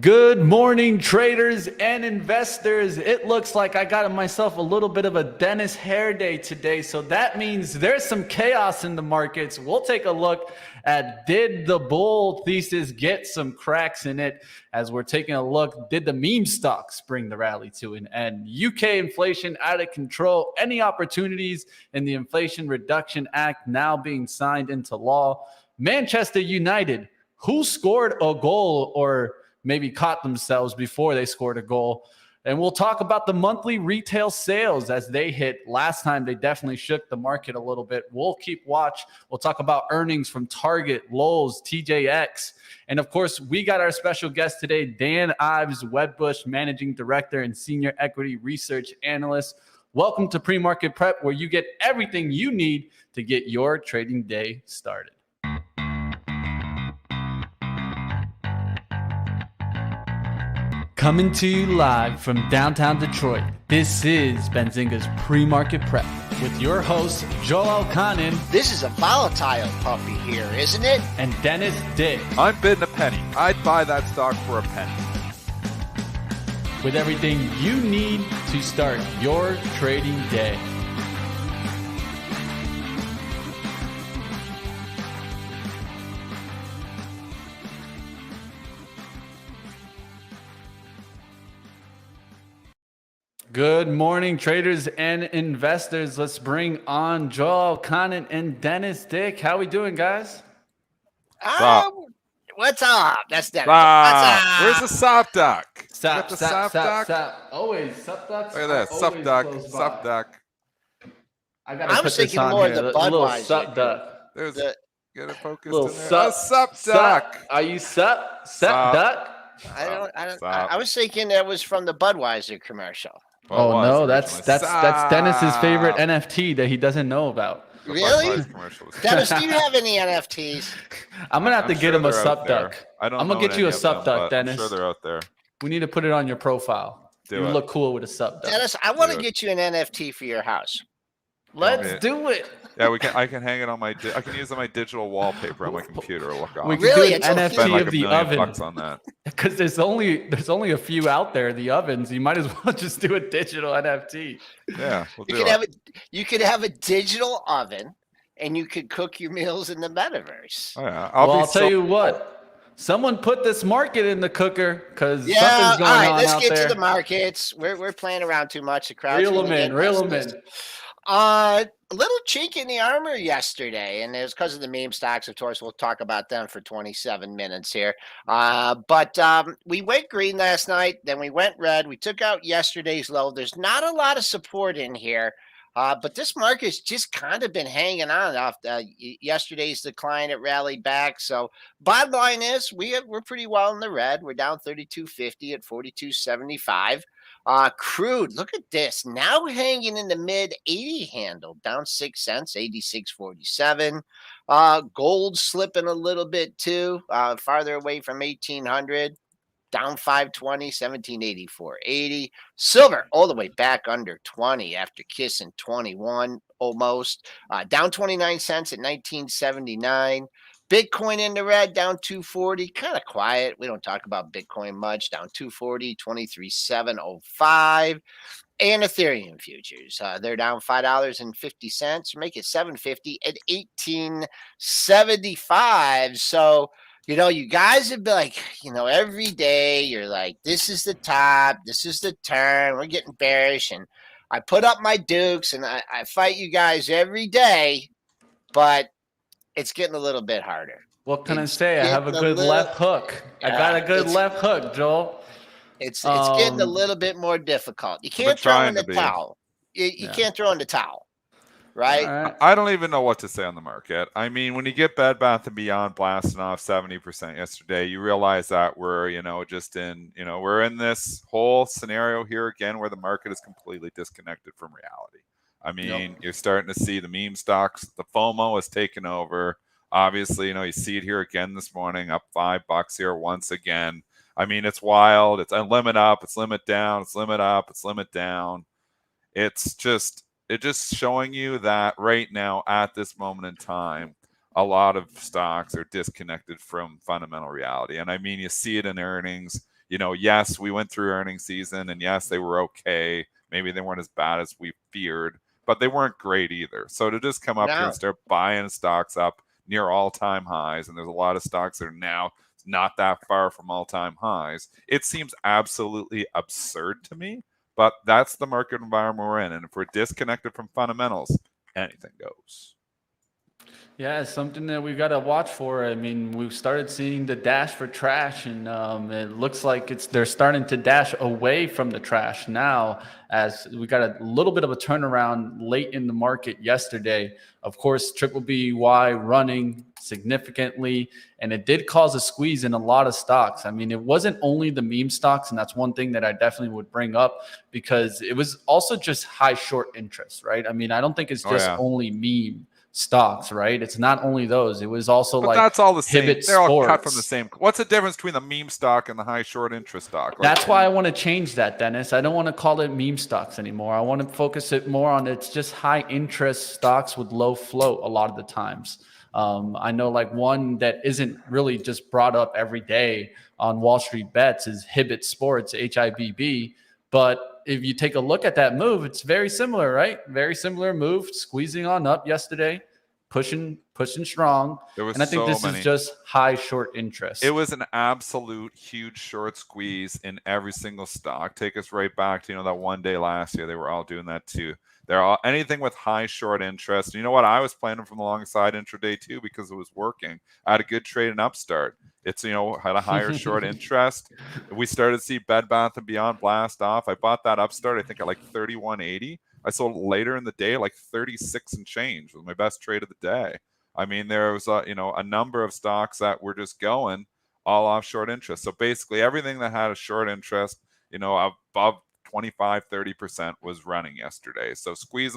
Good morning, traders and investors. It looks like I got myself a little bit of a Dennis hair day today, so that means there's some chaos in the markets. We'll take a look at did the bull thesis get some cracks in it as we're taking a look. Did the meme stocks bring the rally to an end? UK inflation out of control. Any opportunities in the Inflation Reduction Act now being signed into law? Manchester United, who scored a goal or maybe caught themselves before they scored a goal. And we'll talk about the monthly retail sales as they hit. Last time, they definitely shook the market a little bit. We'll keep watch. We'll talk about earnings from Target, Lowe's, TJX. And of course, we got our special guest today, Dan Ives, Wedbush Managing Director and Senior Equity Research Analyst. Welcome to Pre-Market Prep, where you get everything you need to get your trading day started. Coming to you live from downtown Detroit, this is Benzinga's Pre-Market Prep with your hosts, Joel Elconin. This is a volatile puppy here, isn't it? And Dennis Dick. I'm bidding a penny. I'd buy that stock for a penny. With everything you need to start your trading day. Good morning, traders and investors. Let's bring on Joel Elconin and Dennis Dick. How we doing, guys? What's up? That's Dennis. What's up? Where's the sop duck? Stop. Always sup ducks. Look at that, sup duck. I was thinking more of the Budweiser. Sup duck. Get it focused Little in there. sup Duck. Are you sup duck? I was thinking that was from the Budweiser commercial. Well, oh no, that's Dennis's favorite NFT that he doesn't know about. Really? Dennis, do you have any NFTs? I'm gonna have to get him a sup duck. I'm gonna get you a sup duck, Dennis. I'm sure they're out there. We need to put it on your profile. You look cool with a sup duck. Dennis, I want to get you an NFT for your house. Let's do it. Yeah, I can hang it on I can use it on my digital wallpaper on my computer. Look on. We can do an NFT like of the oven. On that. Because there's only a few out there. The ovens. You might as well just do a digital NFT. Yeah, you could have a digital oven, and you could cook your meals in the metaverse. Oh, yeah. I'll tell you what. Someone put this market in the cooker because something's going on out there. All right, let's get to the markets. We're playing around too much. The crowd's reel them in. A little chink in the armor yesterday, and it was because of the meme stocks. Of course, we'll talk about them for 27 minutes here. But we went green last night, then we went red. We took out yesterday's low. There's not a lot of support in here, but this market's just kind of been hanging on off yesterday's decline. It rallied back. So bottom line is we're pretty well in the red. We're down 32.50 at 42.75. Crude, look at this. Now hanging in the mid 80 handle, down 6 cents, 86.47. Gold slipping a little bit too, farther away from 1800, down 520, 1784.80. Silver all the way back under 20 after kissing 21 almost, down 29 cents at 1979. Bitcoin in the red, down 240, kind of quiet. We don't talk about Bitcoin much, down 240, 23,705. And Ethereum futures, they're down $5.50, make it $7.50 at 1875. So, you guys would be like, every day you're like, this is the top, this is the turn, we're getting bearish. And I put up my dukes and I fight you guys every day, but it's getting a little bit harder. What can I say? I have a good left hook. I got a good left hook, Joel. It's getting a little bit more difficult. You can't throw in the towel. You can't throw in the towel, right? I don't even know what to say on the market. I mean, when you get Bed Bath & Beyond blasting off 70% yesterday, you realize that we're, we're in this whole scenario here again where the market is completely disconnected from reality. I mean, You're starting to see the meme stocks. The FOMO has taken over. Obviously, you see it here again this morning, up $5 here once again. I mean, it's wild. It's a limit up, it's limit down, it's limit up, it's limit down. It's just showing you that right now at this moment in time, a lot of stocks are disconnected from fundamental reality. And I mean, you see it in earnings. Yes, we went through earnings season, and yes, they were okay. Maybe they weren't as bad as we feared, but they weren't great either. So to just come up here and start buying stocks up near all-time highs, and there's a lot of stocks that are now not that far from all-time highs, it seems absolutely absurd to me. But that's the market environment we're in, and if we're disconnected from fundamentals, anything goes. Yeah, it's something that we got to watch for. I mean, we've started seeing the dash for trash, and it looks like they're starting to dash away from the trash now, as we got a little bit of a turnaround late in the market yesterday. Of course, Triple BY running significantly, and it did cause a squeeze in a lot of stocks. I mean, it wasn't only the meme stocks, and that's one thing that I definitely would bring up, because it was also just high short interest, right? I mean, I don't think it's just only meme stocks, right? It's not only those. It was also but that's all the same. Pivot They're all Sports. cut from the same. What's the difference between the meme stock and the high short interest stock? That's why I want to change that, Dennis. I don't want to call it meme stocks anymore. I want to focus it more on it's just high interest stocks with low float a lot of the times. I know like one that isn't really just brought up every day on Wall Street Bets is Hibbett Sports, HIBB. But if you take a look at that move, it's very similar, right? Very similar move, squeezing on up yesterday, pushing strong. And I think this is just high short interest. It was an absolute huge short squeeze in every single stock. Take us right back to, that one day last year. They were all doing that too. They're all anything with high short interest. You know what? I was playing them from the long side intraday too because it was working. I had a good trade in Upstart. It's, had a higher short interest. We started to see Bed Bath & Beyond blast off. I bought that Upstart, I think, at like 31.80. I sold it later in the day, like 36 and change. It was my best trade of the day. I mean, there was a number of stocks that were just going all off short interest. So basically everything that had a short interest, above 25-30% was running yesterday. So squeeze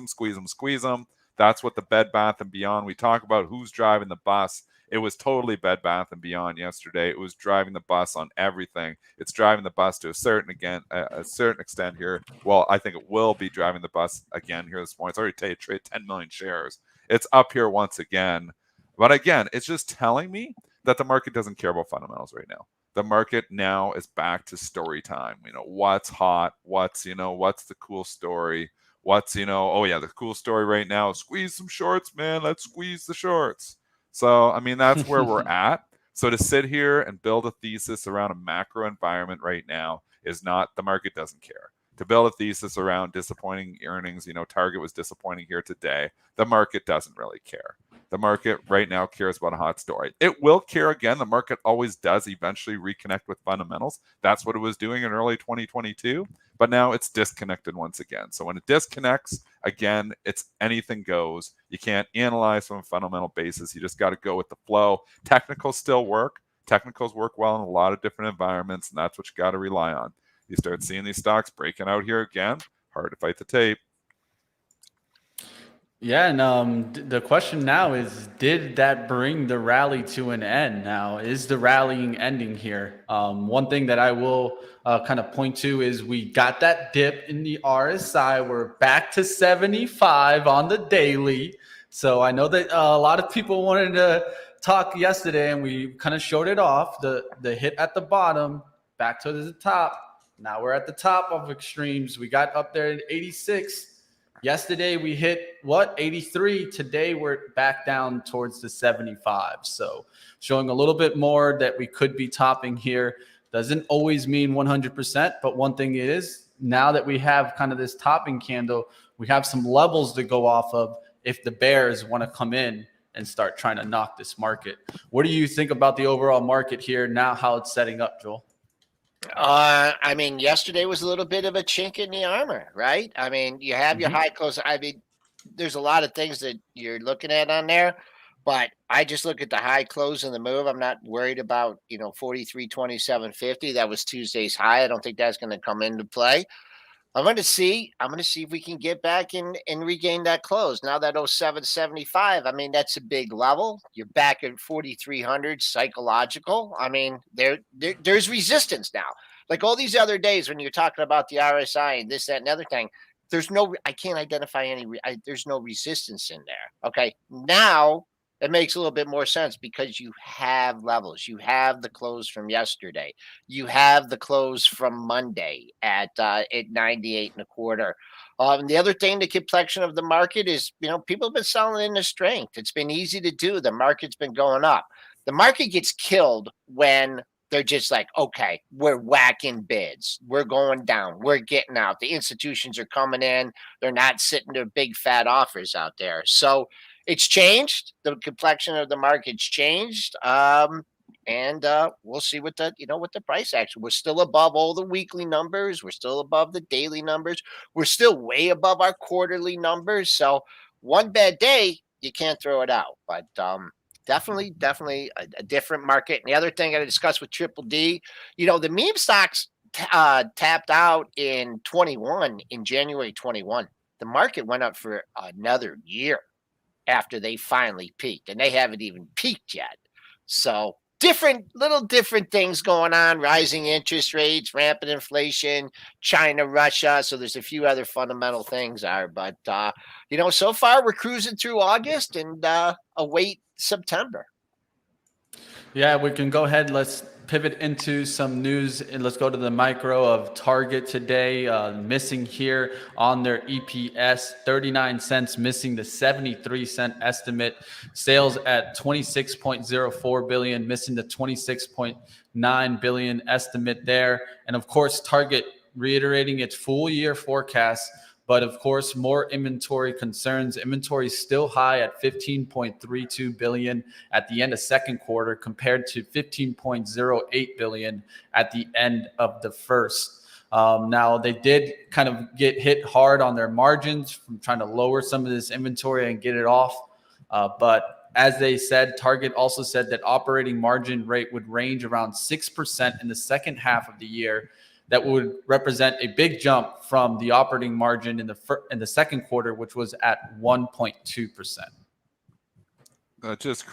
them. That's what the Bed Bath & Beyond, we talk about who's driving the bus. It was totally Bed Bath & Beyond yesterday. It was driving the bus on everything. It's driving the bus to a certain extent here. Well, I think it will be driving the bus again here this morning. It's already traded 10 million shares. It's up here once again. But again, it's just telling me that the market doesn't care about fundamentals right now. The market now is back to story time. What's hot? What's the cool story? The cool story right now, squeeze some shorts, man. Let's squeeze the shorts. So, I mean, that's where we're at. So to sit here and build a thesis around a macro environment right now is not, the market doesn't care. To build a thesis around disappointing earnings, Target was disappointing here today. The market doesn't really care. The market right now cares about a hot story. It will care again. The market always does eventually reconnect with fundamentals. That's what it was doing in early 2022. But now it's disconnected once again. So when it disconnects, again, it's anything goes. You can't analyze from a fundamental basis. You just got to go with the flow. Technicals still work. Technicals work well in a lot of different environments, and that's what you got to rely on. You start seeing these stocks breaking out here again, hard to fight the tape. Yeah, and the question now is, did that bring the rally to an end? Now, is the rallying ending here? One thing that I will kind of point to is we got that dip in the RSI. We're back to 75 on the daily. So I know that a lot of people wanted to talk yesterday, and we kind of showed it off. The hit at the bottom, back to the top. Now we're at the top of extremes. We got up there at 86. Yesterday we hit 83. Today we're back down towards the 75. So showing a little bit more that we could be topping here. Doesn't always mean 100%, but one thing is, now that we have kind of this topping candle, we have some levels to go off of if the bears want to come in and start trying to knock this market. What do you think about the overall market here now, how it's setting up, Joel? I mean, yesterday was a little bit of a chink in the armor, right? I mean, you have your high close. I mean, there's a lot of things that you're looking at on there, but I just look at the high close and the move. I'm not worried about, 43.2750. That was Tuesday's high. I don't think that's going to come into play. I'm going to see if we can get back and regain that close. Now that 0775, I mean, that's a big level. You're back at 4,300 psychological. I mean, there's resistance now. Like all these other days when you're talking about the RSI and this, that, and other thing, I can't identify there's no resistance in there. Okay. Now it makes a little bit more sense because you have levels. You have the close from yesterday. You have the close from Monday at 98 and a quarter. The other thing, the complexion of the market is, people have been selling into strength. It's been easy to do. The market's been going up. The market gets killed when they're just like, okay, we're whacking bids. We're going down. We're getting out. The institutions are coming in. They're not sitting there big fat offers out there. So it's changed. The complexion of the market's changed. And we'll see what the price action. We're still above all the weekly numbers. We're still above the daily numbers. We're still way above our quarterly numbers. So one bad day, you can't throw it out. But definitely a different market. And the other thing I discussed with Triple D, the meme stocks tapped out in January 21. The market went up for another year after they finally peaked, and they haven't even peaked yet. So little different things going on, rising interest rates, rampant inflation, China, Russia. So there's a few other fundamental things but so far we're cruising through August and await September. Yeah, we can go ahead. Let's pivot into some news and let's go to the micro of Target today. Missing here on their EPS, 39 cents, missing the 73-cent estimate. Sales at 26.04 billion, missing the 26.9 billion estimate there. And of course, Target reiterating its full year forecast. But of course, more inventory concerns. Inventory is still high at 15.32 billion at the end of second quarter compared to 15.08 billion at the end of the first. Now, they did kind of get hit hard on their margins from trying to lower some of this inventory and get it off. But as they said, Target also said that operating margin rate would range around 6% in the second half of the year. That would represent a big jump from the operating margin in the second quarter, which was at 1.2%. Just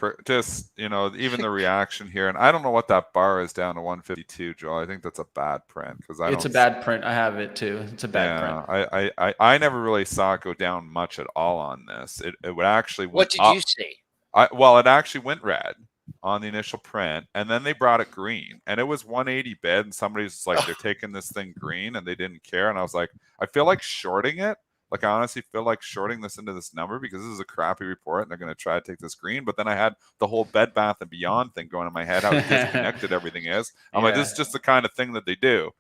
even the reaction here, and I don't know what that bar is down to 152, Joel. I think that's a bad print It's a bad print. I have it too. It's a bad print. I never really saw it go down much at all on this. It would actually. What did you see? It actually went red on the initial print, and then they brought it green, and it was 180 bid, and somebody's just like, they're taking this thing green, and they didn't care. And I was like, I feel like shorting it. Like, I honestly feel like shorting this into this number because this is a crappy report, and they're going to try to take this green. But then I had the whole Bed Bath and Beyond thing going in my head, how disconnected everything is. I'm like, this is just the kind of thing that they do.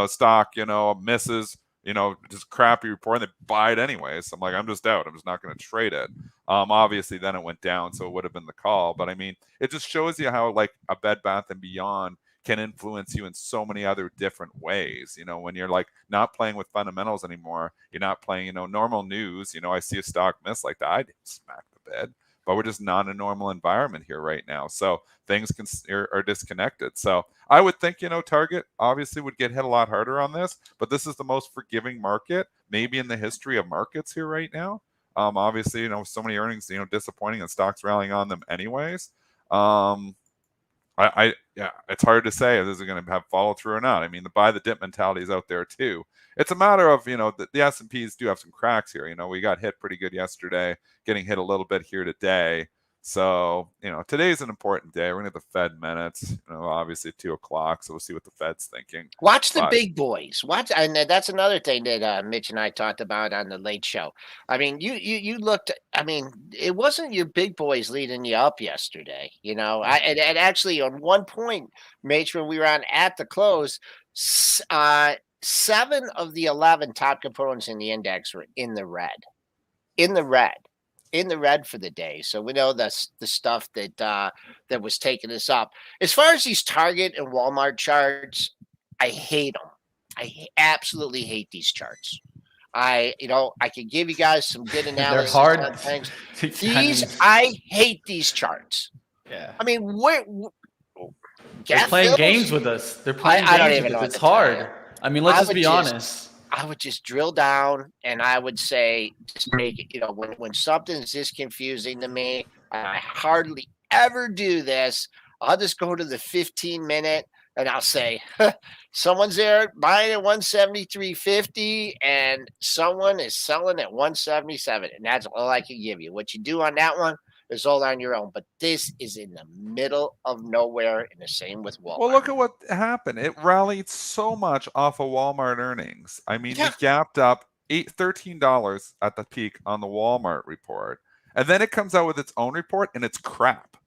Stock, misses, just crappy report, and they buy it anyway. So I'm like, I'm just out. I'm just not going to trade it. Obviously, then it went down, so it would have been the call. But I mean, it just shows you how like a Bed Bath and Beyond can influence you in so many other different ways. When you're like not playing with fundamentals anymore, you're not playing, normal news. I see a stock miss like that, I didn't smack the bed. But we're just not in a normal environment here right now. So things are disconnected. So I would think, Target obviously would get hit a lot harder on this, but this is the most forgiving market maybe in the history of markets here right now. Obviously, so many earnings, disappointing and stocks rallying on them anyways. It's hard to say if this is going to have follow through or not. I mean, the buy the dip mentality is out there too. It's a matter of, the S&Ps do have some cracks here. We got hit pretty good yesterday, getting hit a little bit here today. So, today's an important day. We're going to get the Fed minutes, obviously at 2:00. So we'll see what the Fed's thinking. Watch the big boys. And that's another thing that Mitch and I talked about on the Late Show. I mean, you looked. I mean, it wasn't your big boys leading you up yesterday. And actually, on one point, Mitch, when we were on at the close, 7 of the 11 top components in the index were in the red. In the red for the day. So we know that's the stuff that was taking us up. As far as these Target and Walmart charts, I hate them. I absolutely hate these charts. I can give you guys some good analysis. They're hard. On things. I hate these charts. Yeah. I mean, they're playing games with us. They're playing games with us. It's hard. I mean, let's just be honest. I would just drill down and I would say, just make it, when something's this confusing to me, and I hardly ever do this, I'll just go to the 15-minute and I'll say, someone's there buying at 173.50 and someone is selling at 177. And that's all I can give you. What you do on that one, is all on your own. But this is in the middle of nowhere, and the same with Walmart. Well, look at what happened. It rallied so much off of Walmart earnings. I mean, Yeah. we gapped up $13 at the peak on the Walmart report. And then it comes out with its own report and it's crap.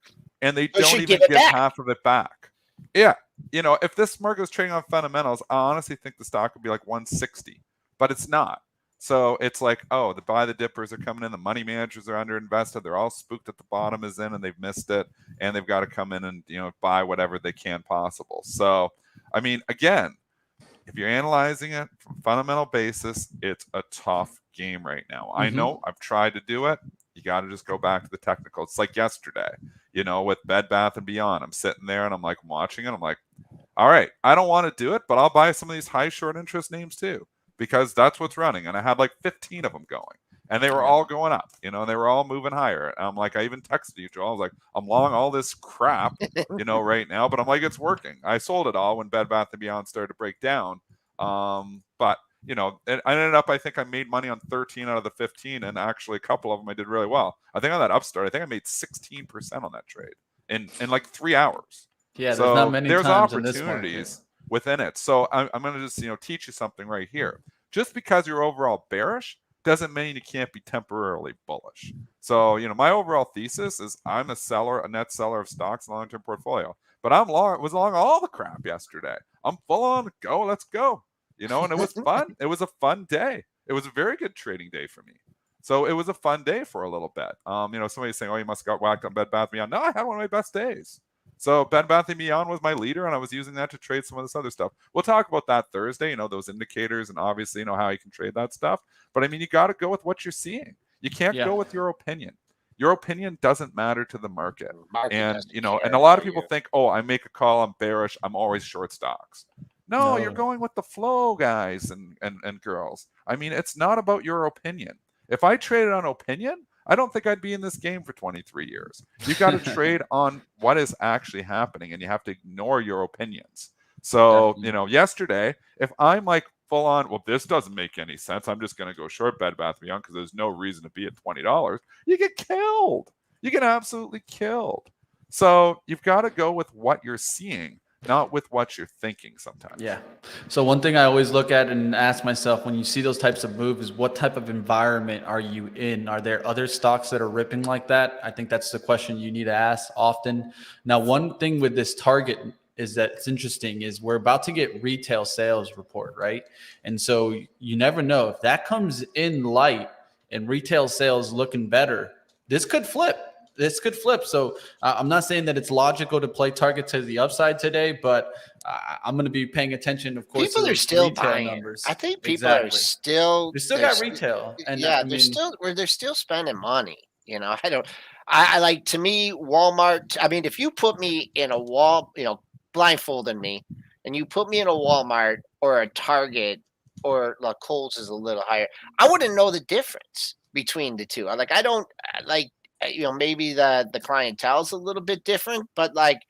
And they don't should even give it give back. half of it back. Yeah. You know, if this market was trading on fundamentals, I honestly think the stock would be like 160, but it's not. So it's like, oh, the buy the dippers are coming in, the money managers are underinvested, they're all spooked that the bottom is in and they've missed it, and they've got to come in and, you know, buy whatever they can possible. So, I mean, again, if you're analyzing it from a fundamental basis, it's a tough game right now. I know I've tried to do it. You got to just go back to the technical. It's like yesterday, you know, with Bed Bath and Beyond. I'm sitting there and I'm like watching it. I'm like, all right, I don't want to do it, but I'll buy some of these high short interest names too, because that's what's running. And I had like 15 of them going, and they were all going up, you know, and they were all moving higher. And I'm like, I even texted you, Joel. I was like, I'm long all this crap, you know, right now, but I'm like, it's working. I sold it all when Bed Bath and Beyond started to break down. But you know, I ended up, I think I made money on 13 out of the 15, and actually a couple of them I did really well. I think on that upstart, I think I made 16% on that trade in like 3 hours. Yeah, so there's not many there's times in this market. opportunities within it. So I'm going to just, you know, teach you something right here. Just because you're overall bearish doesn't mean you can't be temporarily bullish. So, you know, my overall thesis is I'm a seller, a net seller of stocks in a long-term portfolio. But was long all the crap yesterday. I'm full on go, let's go. You know, and it was fun. It was a fun day. It was a very good trading day for me. So it was a fun day for a little bit. You know, somebody's saying, oh, you must have got whacked on Bed Bath & Beyond. No, I had one of my best days. So Bed Bath & Beyond was my leader, and I was using that to trade some of this other stuff. We'll talk about that Thursday, you know, those indicators, and obviously, you know, how you can trade that stuff. But I mean, you got to go with what you're seeing. You can't go with your opinion. Your opinion doesn't matter to the market. And, you know, and a lot of people think, oh, I make a call, I'm bearish, I'm always short stocks. No, you're going with the flow, guys and girls. I mean, it's not about your opinion. If I traded on opinion, I don't think I'd be in this game for 23 years. You got to trade on what is actually happening, and you have to ignore your opinions. So, you know, yesterday, if I'm like full on, well, this doesn't make any sense, I'm just going to go short Bed Bath & Beyond because there's no reason to be at $20, you get killed. You get absolutely killed. So you've got to go with what you're seeing, not with what you're thinking sometimes. Yeah. So one thing I always look at and ask myself when you see those types of moves is, what type of environment are you in? Are there other stocks that are ripping like that? I think that's the question you need to ask often. Now, one thing with this target is that it's interesting is we're about to get retail sales report, right? And so you never know if that comes in light and retail sales looking better, this could flip. So I'm not saying that it's logical to play target to the upside today, but I'm going to be paying attention, of course. People to are still retail buying numbers. I think people are still. They still got retail, and yeah, I mean, they're still spending money. You know, I like, to me, Walmart. I mean, if you put me in a blindfolded me, and you put me in a Walmart or a Target, or like Kohl's is a little higher, I wouldn't know the difference between the two. I don't like, you know, maybe the clientele is a little bit different, but like,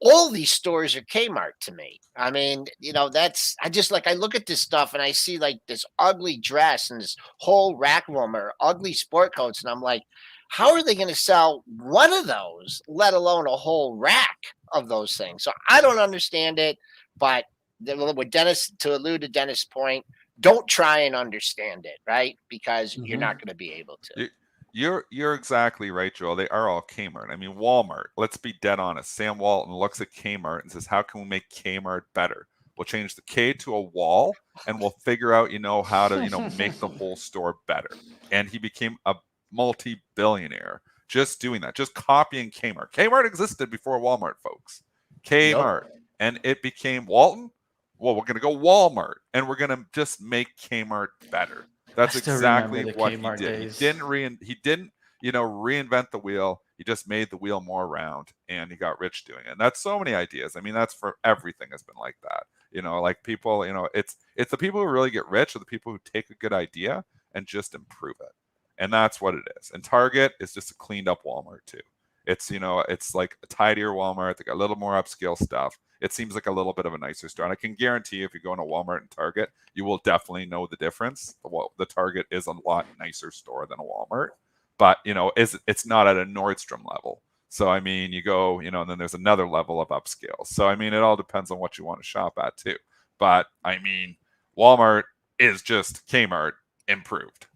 all these stores are Kmart to me. I mean, you know, I look at this stuff and I see like this ugly dress and this whole rack of them are ugly sport coats. And I'm like, how are they going to sell one of those, let alone a whole rack of those things? So I don't understand it. But with Dennis, to allude to Dennis' point, don't try and understand it, right? Because you're not going to be able to. You're exactly right, Joel. They are all Kmart. I mean, Walmart, let's be dead honest. Sam Walton looks at Kmart and says, how can we make Kmart better? We'll change the K to a wall, and we'll figure out, you know, how to, you know, make the whole store better. And he became a multi-billionaire just doing that, just copying Kmart. Kmart existed before Walmart, folks. Kmart. Yep. And it became Walton. Well, we're going to go Walmart, and we're going to just make Kmart better. That's exactly what Kmart he did. Days. He didn't, you know, reinvent the wheel. He just made the wheel more round, and he got rich doing it. And that's so many ideas. I mean, that's for everything has been like that. You know, like people, you know, it's the people who really get rich are the people who take a good idea and just improve it. And that's what it is. And Target is just a cleaned up Walmart too. It's, you know, it's like a tidier Walmart. They got a little more upscale stuff. It seems like a little bit of a nicer store. And I can guarantee you, if you go into Walmart and Target, you will definitely know the difference. The Target is a lot nicer store than a Walmart. but it's not at a Nordstrom level. So I mean, you go, and then there's another level of upscale. So I mean, it all depends on what you want to shop at too. But I mean, Walmart is just Kmart improved.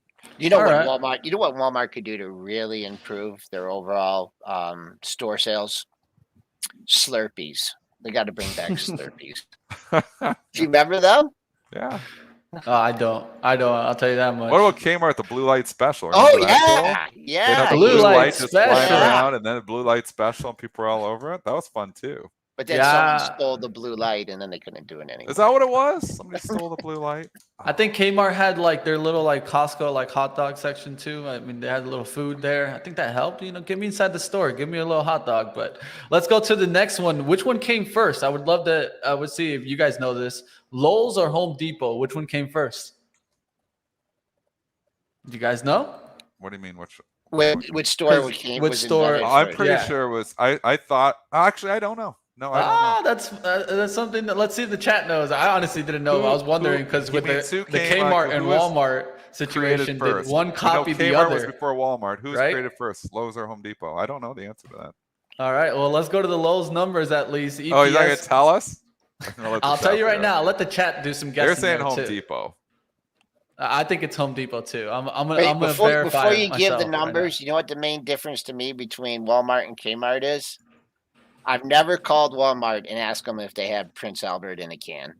Walmart could do to really improve their overall store sales? Slurpees. They got to bring back Slurpees. Do you remember them? Yeah. I don't. I'll tell you that much. What about Kmart, the blue light special? Oh Remember that, Joel? yeah. They had the Blue light just special. flying around, and then a blue light special, and people were all over it. That was fun too. But then someone stole the blue light, and then they couldn't do it anymore. Is that what it was? Somebody stole the blue light? I think Kmart had like their little like Costco like hot dog section too. I mean, they had a little food there. I think that helped. Get me inside the store. Give me a little hot dog. But let's go to the next one. Which one came first? I would see if you guys know this. Lowe's or Home Depot? Which one came first? Do you guys know? What do you mean? Which store came? Which store? I'm pretty sure it was. I thought. Actually, I don't know. No, I don't know. That's something that, let's see if the chat knows. I honestly didn't know. I was wondering because with the Kmart and Walmart situation, did one copy the other? Kmart was before Walmart. Who's created first, Lowe's or Home Depot? I don't know the answer to that. All right, well, let's go to the Lowe's numbers at least. EPS. Oh, you're not gonna tell us? I'll tell you right now. I'll let the chat do some guessing. They're saying Home too. Depot. I think it's Home Depot too. I'm gonna verify. Before you give the numbers, you know what the main difference to me between Walmart and Kmart is? I've never called Walmart and asked them if they have Prince Albert in a can.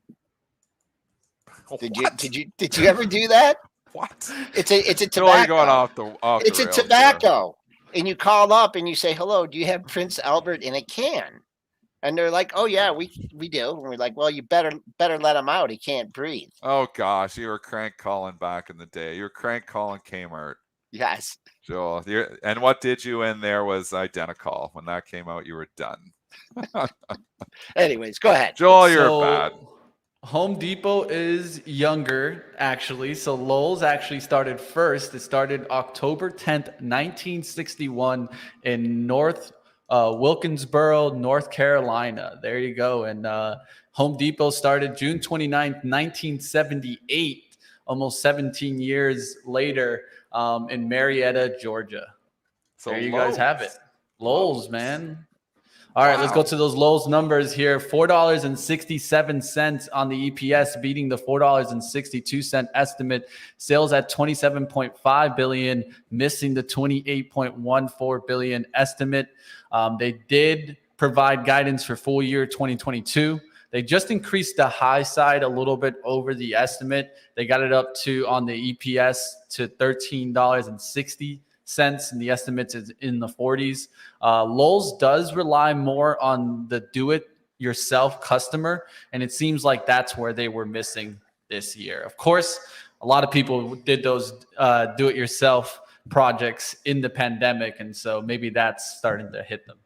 Did you ever do that? What? It's a tobacco. Going off it's a tobacco, and you call up and you say, "Hello, do you have Prince Albert in a can?" And they're like, "Oh yeah, we do." And we're like, "Well, you better let him out. He can't breathe." Oh gosh, you were crank calling back in the day. You were crank calling Kmart. Yes. Joel, and what did you in there was identical. When that came out, you were done. Anyways, go ahead. Joel, you're bad. Home Depot is younger, actually. So Lowe's actually started first. It started October 10th, 1961 in Wilkinsboro, North Carolina. There you go. And Home Depot started June 29th, 1978, almost 17 years later. In Marietta, Georgia. So there you guys have it. Lowe's, man. All right, let's go to those Lowe's numbers here. $4.67 on the EPS, beating the $4.62 estimate. Sales at $27.5 billion, missing the $28.14 billion estimate. They did provide guidance for full year 2022. They just increased the high side a little bit over the estimate. They got it up to, on the EPS, to $13.60, and the estimate is in the 40s. Lowe's does rely more on the do-it-yourself customer, and it seems like that's where they were missing this year. Of course, a lot of people did those do-it-yourself projects in the pandemic, and so maybe that's starting to hit them.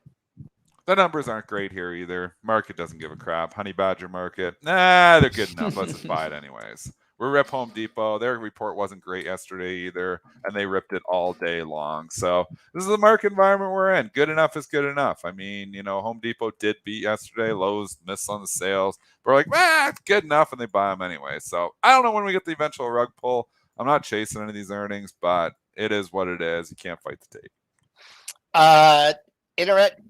The numbers aren't great here either. Market doesn't give a crap. Honey Badger Market, they're good enough. Let's just buy it anyways. We're rip Home Depot. Their report wasn't great yesterday either, and they ripped it all day long. So this is the market environment we're in. Good enough is good enough. I mean, Home Depot did beat yesterday. Lowe's missed on the sales. But we're like, it's good enough, and they buy them anyway. So I don't know when we get the eventual rug pull. I'm not chasing any of these earnings, but it is what it is. You can't fight the tape.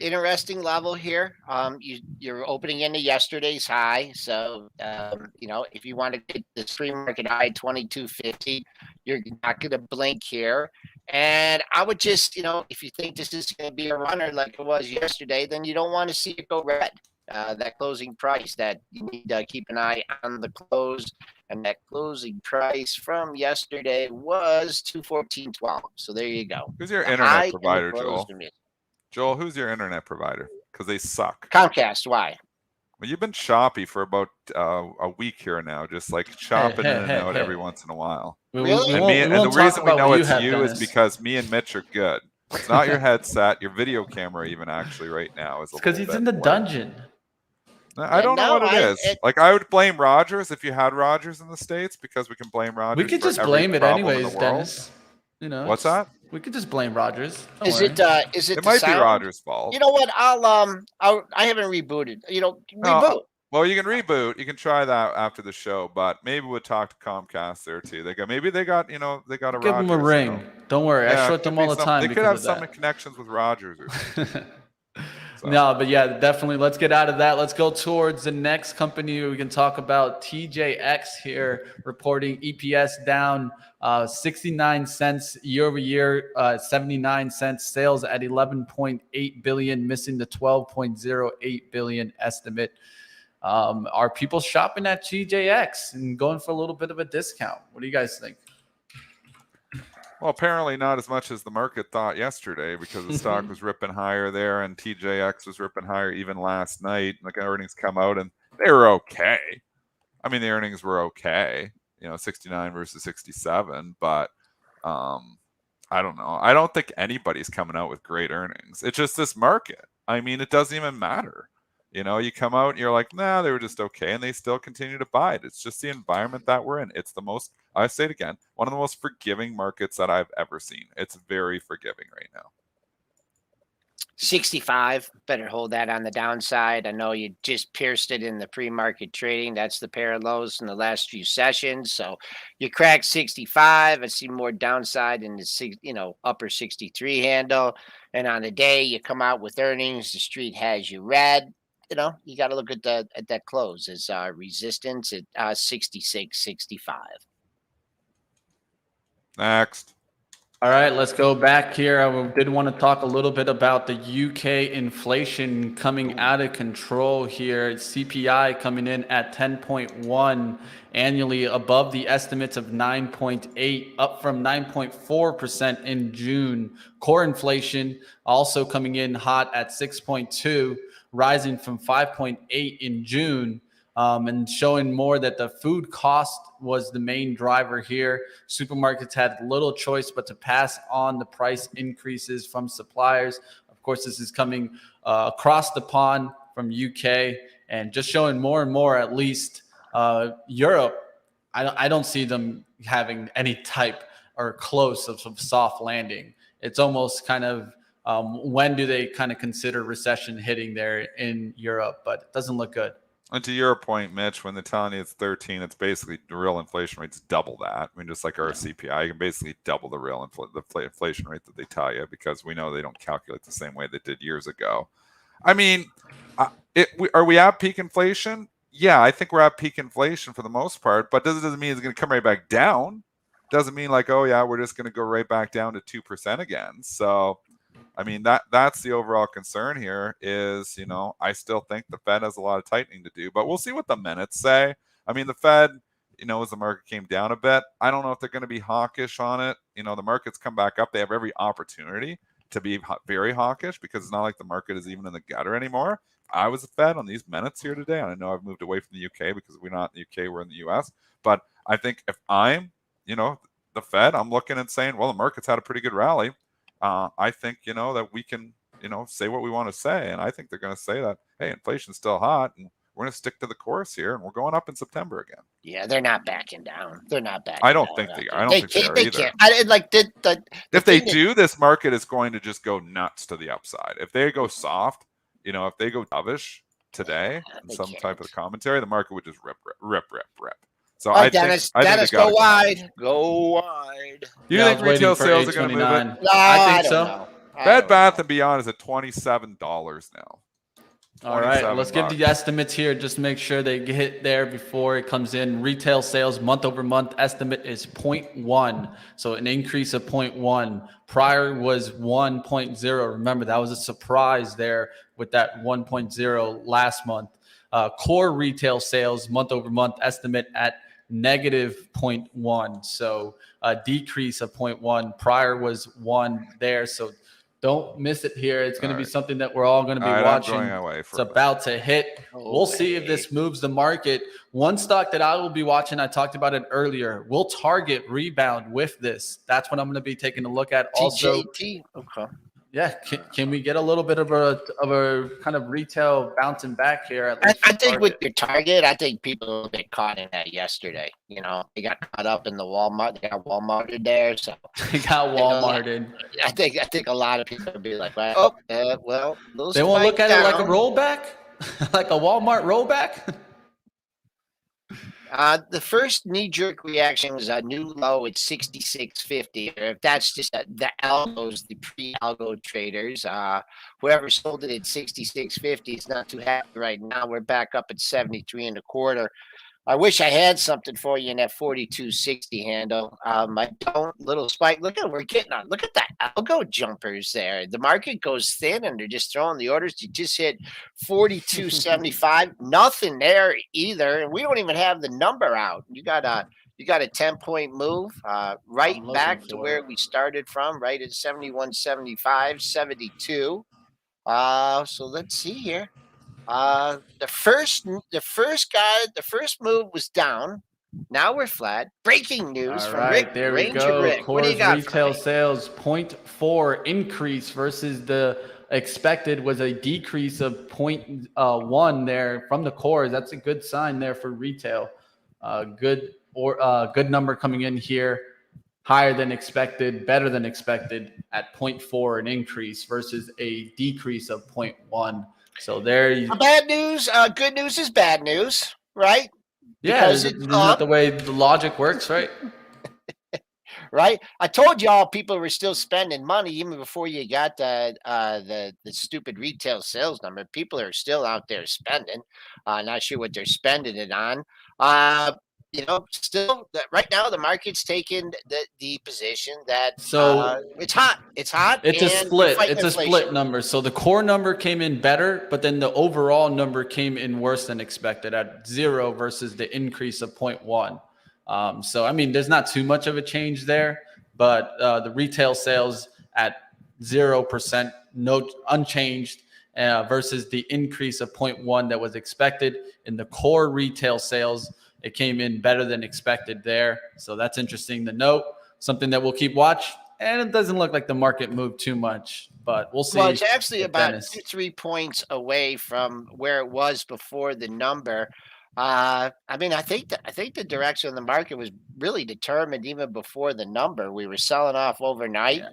Interesting level here. You're opening into yesterday's high, so if you want to get this pre-market high 2250, you're not going to blink here. And I would just, if you think this is going to be a runner like it was yesterday, then you don't want to see it go red. That closing price, that you need to keep an eye on the close, and that closing price from yesterday was 214.12. So there you go. Who's your internet provider, Joel? Joel, who's your internet provider? Because they suck. Comcast. Why? Well, you've been choppy for about a week here now, just like chopping in and out every once in a while. Really? And the reason we know it's you is because me and Mitch are good. It's not your headset, your video camera even actually right now is because he's in the dungeon. I don't know what it is. Like, I would blame Rogers if you had Rogers in the States, because we can blame Rogers. We could just blame it anyways, Dennis. What's that? We could just blame Rogers. Is it it might be Rogers' fault. You know what? I haven't rebooted. Reboot. Well, you can reboot. You can try that after the show, but maybe we'll talk to Comcast there too. They got a Give them a Rogers. ring. Don't worry. I Yeah, short could them be all the some. time They could because have of some that. connections with Rogers or something. So. No, but yeah, definitely. Let's get out of that. Let's go towards the next company. We can talk about TJX here, reporting EPS down 69 cents year over year, 79 cents. Sales at 11.8 billion, missing the 12.08 billion estimate. Are people shopping at TJX and going for a little bit of a discount? What do you guys think? Well, apparently not as much as the market thought yesterday, because the stock was ripping higher there and TJX was ripping higher even last night. Like, earnings come out and they were okay. I mean, the earnings were okay, 69 versus 67, but I don't know. I don't think anybody's coming out with great earnings. It's just this market. I mean, it doesn't even matter. You come out and you're like, nah, they were just okay, and they still continue to buy it. It's just the environment that we're in. It's the most, I say it again, one of the most forgiving markets that I've ever seen. It's very forgiving right now. 65, better hold that on the downside. I know you just pierced it in the pre-market trading. That's the pair of lows in the last few sessions. So you cracked 65. I see more downside in the upper 63 handle. And on the day you come out with earnings, the street has you red. You got to look at that close as resistance at 66.65. Next. All right, let's go back here. I did want to talk a little bit about the UK inflation coming out of control here. CPI coming in at 10.1 annually, above the estimates of 9.8, up from 9.4% in June. Core inflation also coming in hot at 6.2, rising from 5.8 in June. And showing more that the food cost was the main driver here. Supermarkets had little choice but to pass on the price increases from suppliers. Of course, this is coming across the pond from UK, and just showing more and more, at least Europe. I don't see them having any type or close of some soft landing. It's almost kind of when do they kind of consider recession hitting there in Europe, but it doesn't look good. And to your point, Mitch, when they're telling you it's 13, it's basically the real inflation rate's double that. I mean, just like our CPI, you can basically double the real inflation rate that they tell you, because we know they don't calculate the same way they did years ago. I mean, are we at peak inflation? Yeah, I think we're at peak inflation for the most part, but doesn't mean it's going to come right back down. Doesn't mean like, oh yeah, we're just going to go right back down to 2% again. So, I mean, that's the overall concern here is, I still think the Fed has a lot of tightening to do, but we'll see what the minutes say. I mean, the Fed, as the market came down a bit, I don't know if they're going to be hawkish on it. The market's come back up. They have every opportunity to be very hawkish, because it's not like the market is even in the gutter anymore. I was a Fed on these minutes here today, and I know I've moved away from the UK because we're not in the UK, we're in the US. But I think if I'm, the Fed, I'm looking and saying, well, the market's had a pretty good rally. I think, that we can, say what we want to say. And I think they're going to say that, hey, inflation's still hot and we're going to stick to the course here and we're going up in September again. Yeah, they're not backing down. They're not backing down. I don't think they are. I don't think they are either. If they do, this market is going to just go nuts to the upside. If they go soft, if they go dovish today in some type of commentary, the market would just rip. So I think go wide. Go wide. Do you think retail sales are going to move it? No, I think so. Bed Bath & Beyond is at $27 now. All right, let's give the estimates here. Just make sure they hit there before it comes in. Retail sales month over month estimate is 0.1, so an increase of 0.1. Prior was 1.0. Remember, that was a surprise there with that 1.0 last month. Core retail sales month over month estimate at negative 0.1, so a decrease of 0.1. Prior was 1 there, so don't miss it here. It's going to be something that we're all going to be watching. It's about to hit. We'll see if this moves the market. One stock that I will be watching, I talked about it earlier, will target rebound with this. That's what I'm going to be taking a look at. Also, TJT. Okay. Yeah, can we get a little bit of a kind of retail bouncing back here? I think with your target, I think people get caught in that yesterday. They got caught up in the Walmart. They got Walmarted there, so they got Walmarted. I think a lot of people will be like, well, they won't look at it like a rollback, like a Walmart rollback. The first knee-jerk reaction was a new low at 66.50. Or if that's just the algos, the pre-algo traders, whoever sold it at 66.50 is not too happy right now. We're back up at 73 and a quarter. I wish I had something for you in that 42.60 handle. I don't. Little spike. Look at we're getting on. Look at that algo jumpers there. The market goes thin, and they're just throwing the orders. You just hit 42.75. Nothing there either, and we don't even have the number out. You got a 10-point move, right back to where we started from, right at 71.75, 72. So let's see here. The first move was down. Now we're flat. Breaking news All from right, Rick, there we Ranger go. Rick. What do you Core's got retail for me? sales 0.4 increase versus the expected was a decrease of 0.1 there from the cores. That's a good sign there for retail. Good number coming in here. Higher than expected, better than expected at 0.4 an increase versus a decrease of 0.1. So there you Bad news. Good news is bad news, right? yeah, Because isn't it's that up, the way the logic works, right? right? I told y'all people were still spending money even before you got the stupid retail sales number. People are still out there spending. Not sure what they're spending it on. Still right now the market's taking the position that So it's hot. It's hot, it's a and we're split. fighting It's a inflation. split number. So the core number came in better, but then the overall number came in worse than expected at 0 versus the increase of 0.1. So I mean, there's not too much of a change there, but the retail sales at 0%, no unchanged, versus the increase of 0.1 that was expected in the core retail sales. It came in better than expected there. So that's interesting to note. Something that we'll keep watch. And it doesn't look like the market moved too much, but we'll see. Well, it's actually about Dennis. 2-3 points away from where it was before the number. I mean, I think the direction of the market was really determined even before the number. We were selling off overnight.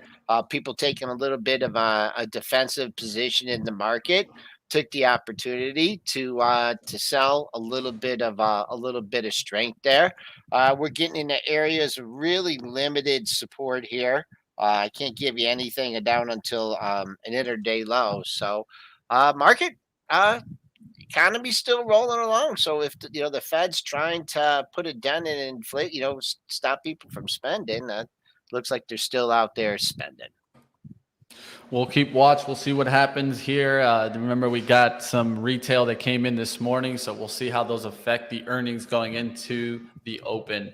People taking a little bit of a defensive position in the market. Took the opportunity to sell a little bit of strength there. We're getting into areas of really limited support here. I can't give you anything down until an intraday low. So, market economy still rolling along. So if the Fed's trying to put a dent in inflate, stop people from spending, looks like they're still out there spending. We'll keep watch. We'll see what happens here. Remember, we got some retail that came in this morning, so we'll see how those affect the earnings going into the open.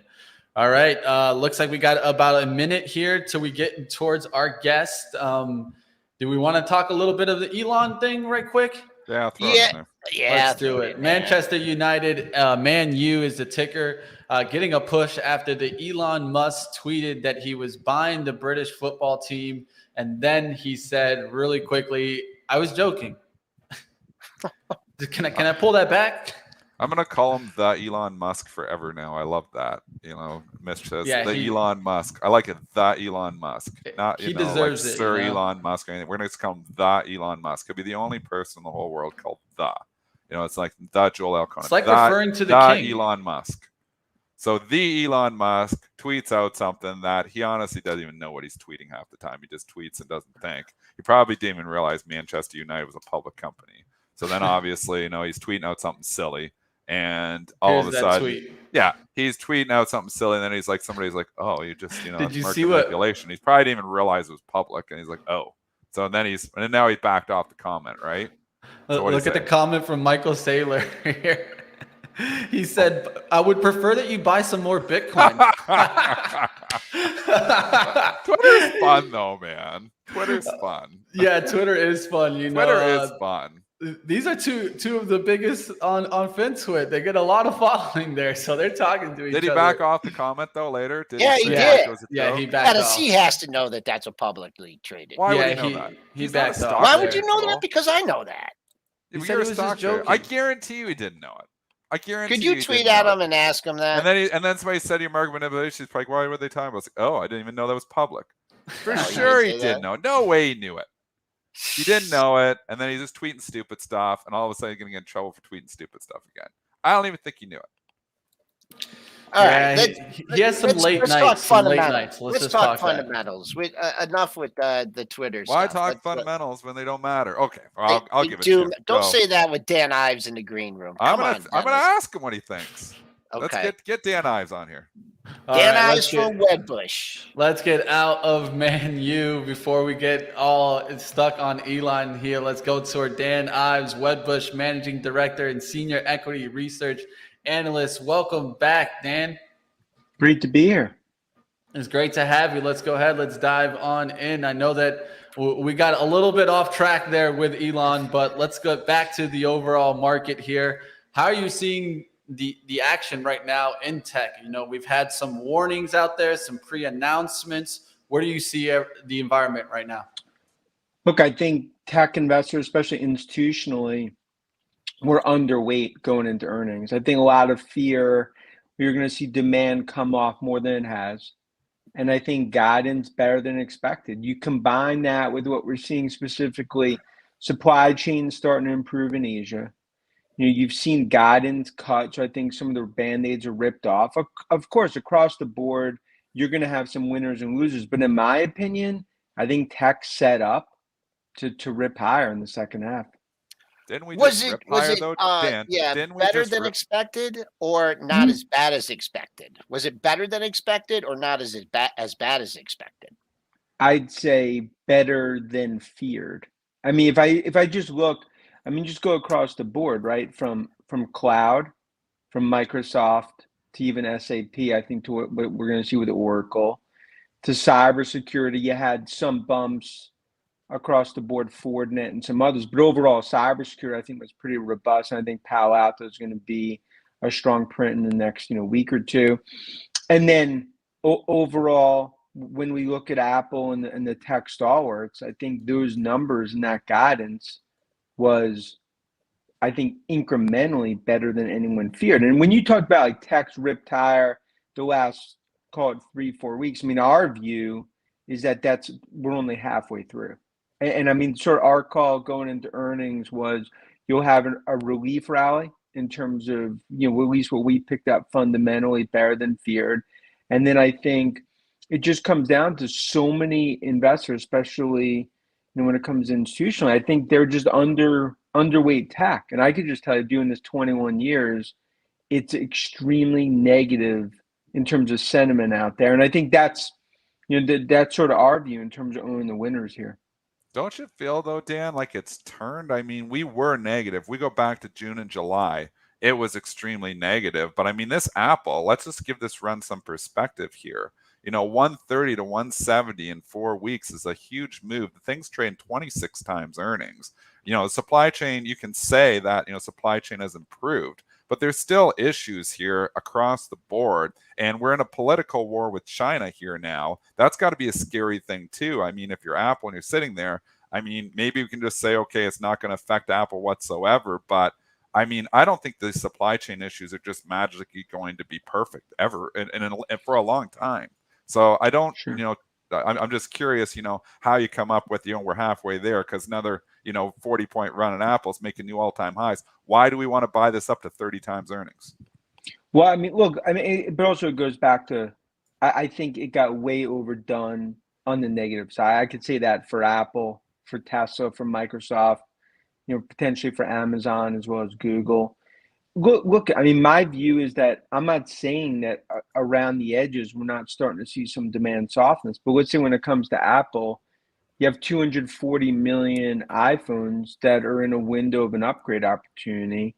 All right. Looks like we got about a minute here till we get towards our guest. Do we want to talk a little bit of the Elon thing right quick? Yeah, throw it in there. Let's do it. Manchester United, Man U is the ticker, getting a push after the Elon Musk tweeted that he was buying the British football team. And then he said really quickly, I was joking. Can I pull that back? I'm going to call him the Elon Musk forever now. I love that. Mitch says Elon Musk. I like it. The Elon Musk. Not, he deserves like it. Sir Elon Musk or anything. We're going to call him the Elon Musk. He'll be the only person in the whole world called the. It's like the Joel Elconin. It's like referring to the king. Elon Musk. So the Elon Musk tweets out something that he honestly doesn't even know what he's tweeting half the time. He just tweets and doesn't think. He probably didn't even realize Manchester United was a public company. So then obviously, he's tweeting out something silly. And all of a sudden, he's tweeting out something silly. And then he's like, somebody's like, oh, you just, did you market see manipulation. He probably didn't even realize it was public. And he's like, oh. So then now he backed off the comment, right? So look at the comment from Michael Saylor here. He said, I would prefer that you buy some more Bitcoin. Twitter's fun, though, man. Twitter's fun. Yeah, Twitter is fun. Twitter is fun. These are two of the biggest on FinTwit. They get a lot of following there, so they're talking to each other. Did he back off the comment, though, later? He did. He backed off. He has to know that that's a publicly traded. Why would he know that? He backed off. Why would you know that? Because I know that. You're a stock trader. I guarantee you he didn't know it. I guarantee. Could you tweet at him and ask him that? And then somebody said your market manipulation. He's like, why were they talking about? I was like, oh, I didn't even know that was public. For sure he didn't know. No way he knew it. He didn't know it, and then he's just tweeting stupid stuff, and all of a sudden he's going to get in trouble for tweeting stupid stuff again. I don't even think he knew it. All right, Yeah, he has some let's late let's talk nights. Some late fundamentals. nights. Let's Let's just talk talk that. fundamentals. Enough with the Twitter Why stuff. talk Let's fundamentals when they don't matter? Okay, they, I'll they give it to do. you. Don't Go. say that with Dan Ives in the green room. Come on, I'm gonna Dennis. ask him what he thinks. Let's Okay, get Dan Ives on here. All Dan right, Ives from Wedbush. let's get out of Man U before we get all stuck on Elon here. Let's go to our Dan Ives, Wedbush Managing Director and Senior Equity Research Analyst. Welcome back, Dan. Great to be here. It's great to have you. Let's go ahead. Let's dive on in. I know that we got a little bit off track there with Elon, but let's go back to the overall market here. How are you seeing the action right now in tech? You know, we've had some warnings out there, some pre-announcements. Where do you see the environment right now? Look, I think tech investors, especially institutionally, were underweight going into earnings. I think a lot of fear you're going to see demand come off more than it has. And I think guidance better than expected. You combine that with what we're seeing specifically, supply chains starting to improve in Asia. You know, you've seen guidance cut, so I think some of the band-aids are ripped off. Of course, across the board, you're going to have some winners and losers. But in my opinion, I think tech's set up to rip higher in the second half. Didn't we just rip higher though, Dan? Yeah, Didn't we better just than rip? expected or not as bad as expected? Was it better than expected or not as bad as expected? I'd say better than feared. I mean, if I just look, I mean, just go across the board, right? From cloud, from Microsoft to even SAP, I think to what we're going to see with Oracle, to cybersecurity, you had some bumps across the board, Fortinet and some others, but overall, cybersecurity I think was pretty robust, and I think Palo Alto is going to be a strong print in the next week or two. And then overall, when we look at Apple and the tech stalwarts, I think those numbers and that guidance was, I think, incrementally better than anyone feared. And when you talk about like tech's rip tire the last, call it 3-4 weeks, I mean, our view is that we're only halfway through. And I mean, sort of our call going into earnings was you'll have a relief rally in terms of, at least what we picked up fundamentally better than feared. And then I think it just comes down to so many investors, especially when it comes to institutional, I think they're just underweight tech. And I could just tell you, doing this 21 years, it's extremely negative in terms of sentiment out there. And I think that's sort of our view in terms of owning the winners here. Don't you feel though, Dan, like it's turned? I mean, we were negative. We go back to June and July, it was extremely negative. But I mean, this Apple, let's just give this run some perspective here. 130 to 170 in 4 weeks is a huge move. The thing's trading 26 times earnings. The supply chain, you can say that, supply chain has improved, but there's still issues here across the board. And we're in a political war with China here now. That's got to be a scary thing too. I mean, if you're Apple and you're sitting there, I mean, maybe we can just say, okay, it's not going to affect Apple whatsoever. But I mean, I don't think the supply chain issues are just magically going to be perfect ever and for a long time. So I don't, Sure. I'm just curious, how you come up with, we're halfway there because another, 40-point run in Apple's making new all-time highs. Why do we want to buy this up to 30 times earnings? Well, I mean, look, but also it goes back to, I think it got way overdone on the negative side. I could say that for Apple, for Tesla, for Microsoft, potentially for Amazon as well as Google. Look, I mean, my view is that I'm not saying that around the edges we're not starting to see some demand softness, but let's say when it comes to Apple, you have 240 million iPhones that are in a window of an upgrade opportunity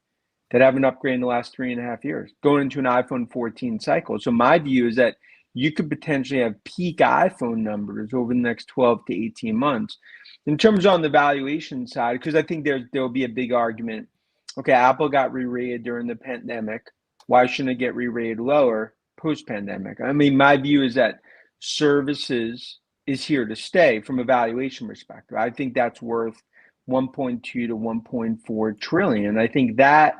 that haven't upgraded in the last 3.5 years, going into an iPhone 14 cycle. So my view is that you could potentially have peak iPhone numbers over the next 12 to 18 months. In terms of on the valuation side, because I think there'll be a big argument. Okay, Apple got re-rated during the pandemic. Why shouldn't it get re-rated lower post-pandemic? I mean, my view is that services is here to stay from a valuation perspective. I think that's worth 1.2 to 1.4 trillion. I think that,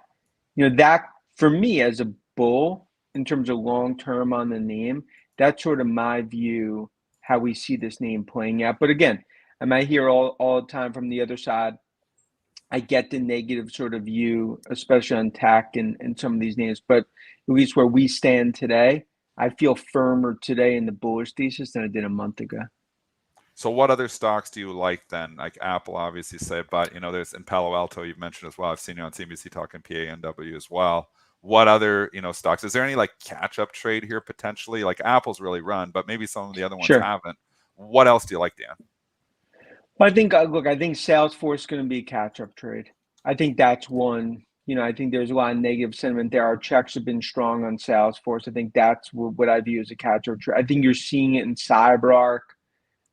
that for me as a bull in terms of long-term on the name, that's sort of my view, how we see this name playing out. But again, I might hear all the time from the other side, I get the negative sort of view, especially on tech and some of these names, but at least where we stand today, I feel firmer today in the bullish thesis than I did a month ago. So what other stocks do you like then? Like Apple, obviously, say, but there's in Palo Alto you've mentioned as well. I've seen you on CNBC talking PANW as well. What other stocks? Is there any like catch up trade here potentially? Like Apple's really run, but maybe some of the other ones Sure. haven't. What else do you like, Dan? Well, I think I think Salesforce is going to be a catch up trade. I think that's one. I think there's a lot of negative sentiment there. Our checks have been strong on Salesforce. I think that's what I view as a catch up trade. I think you're seeing it in CyberArk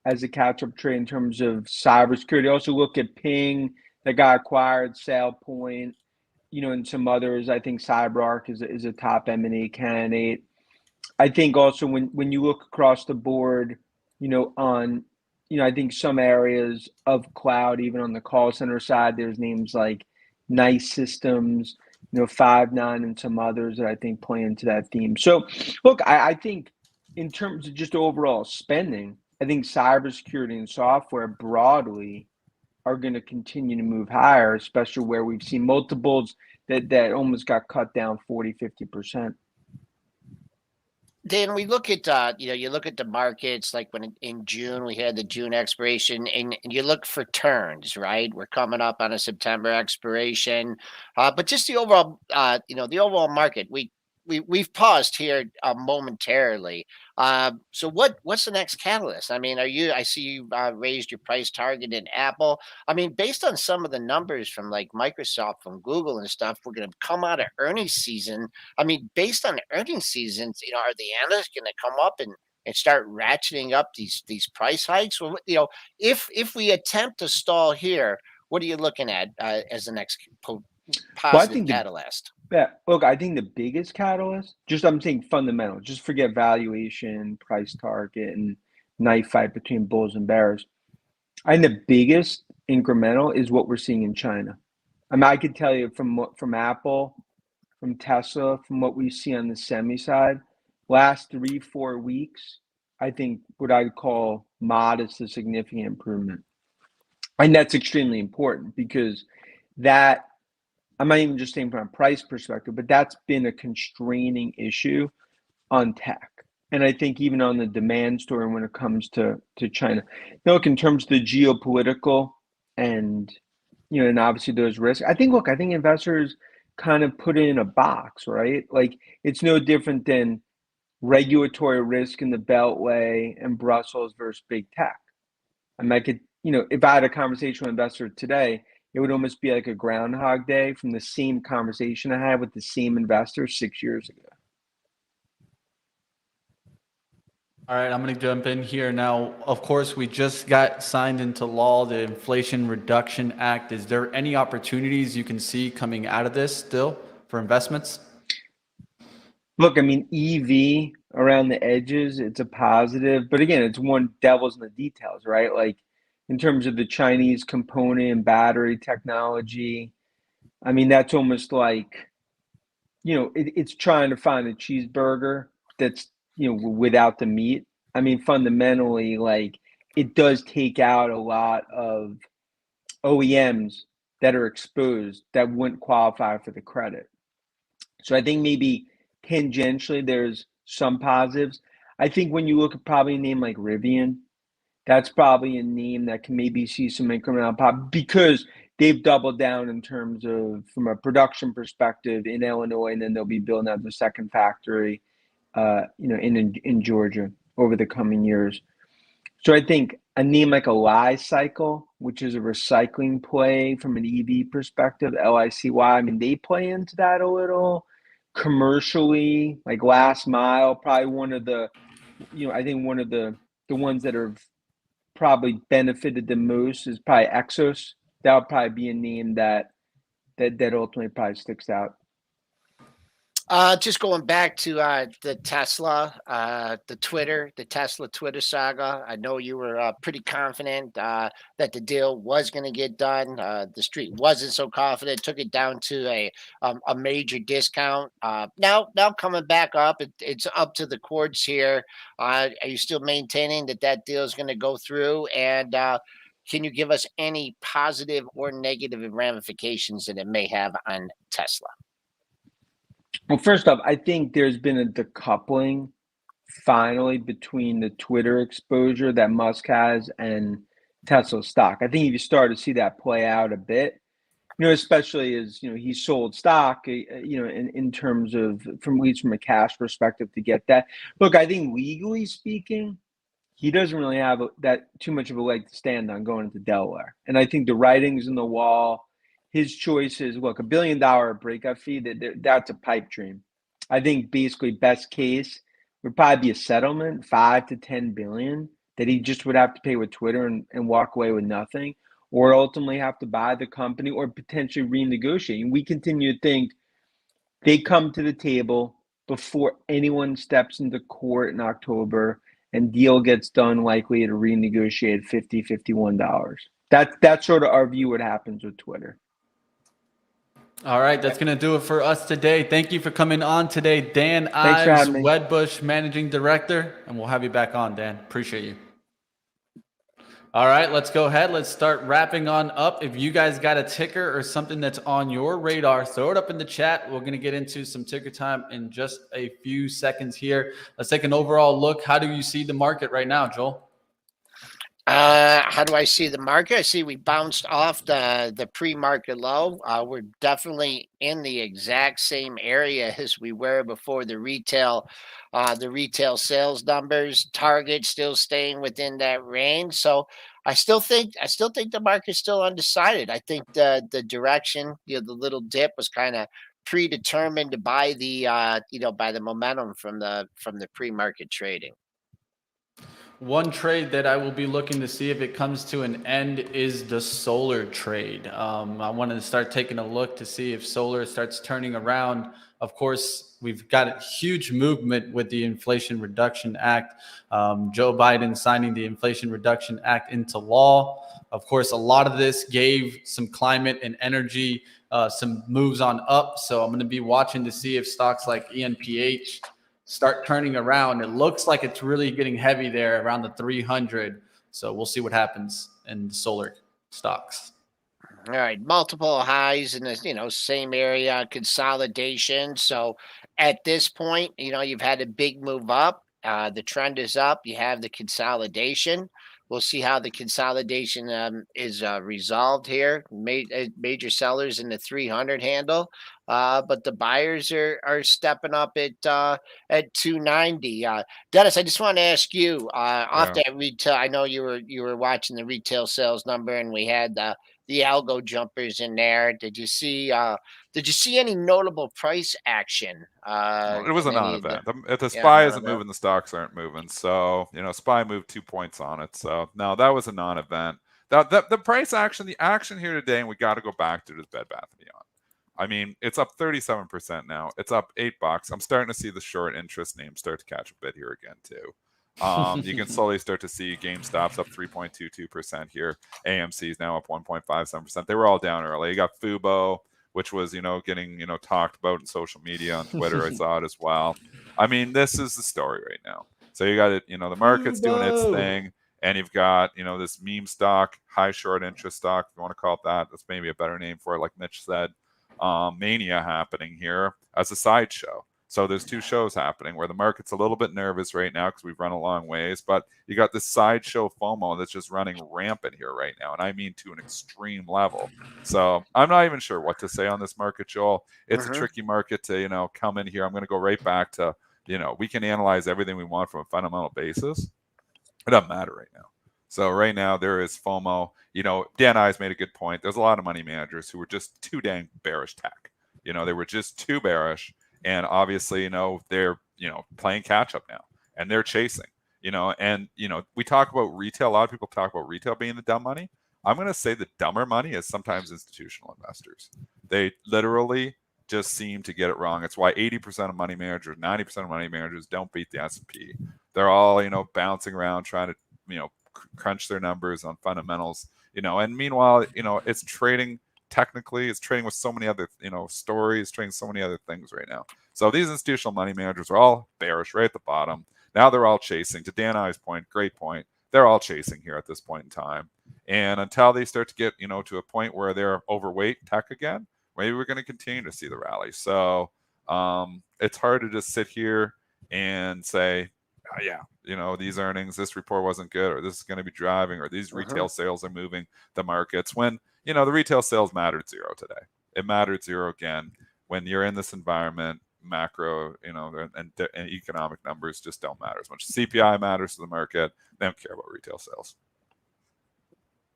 as a catch-up trade in terms of cybersecurity. Also look at Ping that got acquired, SailPoint, and some others. I think CyberArk is a top M&A candidate. I think also when you look across the board, I think some areas of cloud, even on the call center side, there's names like Nice Systems, Five9 and some others that I think play into that theme. So look, I think in terms of just overall spending, I think cybersecurity and software broadly are going to continue to move higher, especially where we've seen multiples that almost got cut down 40-50%. Then we look at you look at the markets like when in June we had the June expiration, and you look for turns, right? We're coming up on a September expiration, but just the overall the overall market, we've paused here momentarily. So what's the next catalyst? I mean, I see you raised your price target in Apple. I mean, based on some of the numbers from like Microsoft, from Google and stuff, we're going to come out of earnings season. I mean, based on earnings seasons, are the analysts going to come up and start ratcheting up these price hikes? Well, if we attempt to stall here, what are you looking at as the next positive catalyst? Look, I think the biggest catalyst, I'm saying fundamental, just forget valuation, price target, and knife fight between bulls and bears. I think the biggest incremental is what we're seeing in China. I mean, I could tell you from Apple, from Tesla, from what we see on the semi side, last 3-4 weeks, I think what I'd call modest to significant improvement. And that's extremely important because that, I'm not even just saying from a price perspective, but that's been a constraining issue on tech. And I think even on the demand story when it comes to China. Now, look, in terms of the geopolitical and, and obviously those risks, I think investors kind of put it in a box, right? Like it's no different than regulatory risk in the Beltway and Brussels versus big tech. I mean, I could, if I had a conversation with an investor today, it would almost be like a Groundhog Day from the same conversation I had with the same investor 6 years ago. All right, I'm going to jump in here now. Of course, we just got signed into law, the Inflation Reduction Act. Is there any opportunities you can see coming out of this still for investments? Look, I mean, EV around the edges, it's a positive. But again, it's one devil's in the details, right? Like in terms of the Chinese component and battery technology, I mean, that's almost like, it's trying to find a cheeseburger that's, without the meat. I mean, fundamentally, like it does take out a lot of OEMs that are exposed that wouldn't qualify for the credit. So I think maybe tangentially there's some positives. I think when you look at probably a name like Rivian, that's probably a name that can maybe see some incremental pop because they've doubled down in terms of from a production perspective in Illinois, and then they'll be building out the second factory, in Georgia over the coming years. So I think a name like a Li-Cycle, which is a recycling play from an EV perspective, LICY, I mean, they play into that a little commercially, like last mile, probably one of the, I think one of the ones that are probably benefited the most is probably Exos. That would probably be a name that ultimately probably sticks out. Just going back to the Tesla, the Tesla Twitter saga. I know you were pretty confident that the deal was going to get done. The street wasn't so confident, took it down to a major discount. Now coming back up, it's up to the courts here. Are you still maintaining that deal is going to go through? And can you give us any positive or negative ramifications that it may have on Tesla? Well, first off, I think there's been a decoupling finally between the Twitter exposure that Musk has and Tesla stock. I think you start to see that play out a bit, especially as, he sold stock, in terms of, from at least from a cash perspective to get that. Look, I think legally speaking, he doesn't really have that too much of a leg to stand on going into Delaware. And I think the writing's in the wall. His choices, look, $1 billion breakup fee, that's a pipe dream. I think basically best case would probably be a settlement, 5 to 10 billion, that he just would have to pay with Twitter and walk away with nothing, or ultimately have to buy the company or potentially renegotiate. And we continue to think they come to the table before anyone steps into court in October, and deal gets done likely at a renegotiated $50, $51. That's sort of our view what happens with Twitter. All right, that's going to do it for us today. Thank you for coming on today, Dan Thanks for Ives, having me. Wedbush Managing Director, and we'll have you back on, Dan. Appreciate you. All right, let's go ahead. Let's start wrapping on up. If you guys got a ticker or something that's on your radar, throw it up in the chat. We're going to get into some ticker time in just a few seconds here. Let's take an overall look. How do you see the market right now, Joel? How do I see the market? I see we bounced off the pre-market low. We're definitely in the exact same area as we were before the retail sales numbers. Target still staying within that range. So I still think the market's still undecided. I think the direction, the little dip was kind of predetermined by the by the momentum from the pre-market trading. One trade that I will be looking to see if it comes to an end is the solar trade. I wanted to start taking a look to see if solar starts turning around. Of course, we've got a huge movement with the Inflation Reduction Act. Joe Biden signing the Inflation Reduction Act into law. Of course, a lot of this gave some climate and energy some moves on up. So I'm going to be watching to see if stocks like ENPH start turning around. It looks like it's really getting heavy there around the 300. So we'll see what happens in the solar stocks. All right, multiple highs in the same area, consolidation. So at this point, you've had a big move up. The trend is up. You have the consolidation. We'll see how the consolidation is resolved here. Major sellers in the 300 handle, but the buyers are stepping up at 290. Dennis, I just want to ask you off that retail. I know you were watching the retail sales number, and we had the algo jumpers in there. Did you see any notable price action? It was a non-event. If the SPY non-event. isn't moving, the stocks aren't moving. So, SPY moved 2 points on it. So, no, that was a non-event. The price action, the action here today, and we got to go back to this Bed Bath & Beyond. I mean, it's up 37% now. It's up $8. I'm starting to see the short interest names start to catch a bit here again, too. You can slowly start to see GameStop's up 3.22% here. AMC is now up 1.57%. They were all down early. You got Fubo, which was, getting, talked about in social media, on Twitter. I saw it as well. I mean, this is the story right now. So you got it, the market's doing its thing, and you've got, this meme stock, high short interest stock, if you want to call it that. That's maybe a better name for it, like Mitch said. Mania happening here as a sideshow. So there's two shows happening where the market's a little bit nervous right now because we've run a long ways, but you got this sideshow FOMO that's just running rampant here right now, and I mean to an extreme level. So I'm not even sure what to say on this market, Joel. It's a tricky market to, come in here. I'm going to go right back to, we can analyze everything we want from a fundamental basis. It doesn't matter right now. So right now there is FOMO. Dan Ives made a good point. There's a lot of money managers who were just too dang bearish tech. They were just too bearish. And obviously, they're, playing catch up now, and they're chasing, and, we talk about retail. A lot of people talk about retail being the dumb money. I'm going to say the dumber money is sometimes institutional investors. They literally just seem to get it wrong. It's why 80% of money managers, 90% of money managers don't beat the S&P. They're all, bouncing around trying to, crunch their numbers on fundamentals, and meanwhile, it's trading. Technically, it's trading with so many other, stories, trading so many other things right now. So these institutional money managers are all bearish right at the bottom. Now they're all chasing. To Dan Ives' point, great point. They're all chasing here at this point in time. And until they start to get, to a point where they're overweight tech again, maybe we're going to continue to see the rally. So it's hard to just sit here and say, oh, yeah, these earnings, this report wasn't good, or this is going to be driving, or these retail sales are moving the markets, when, the retail sales mattered zero today. It mattered zero again. When you're in this environment, macro, and economic numbers just don't matter as much. CPI matters to the market. They don't care about retail sales.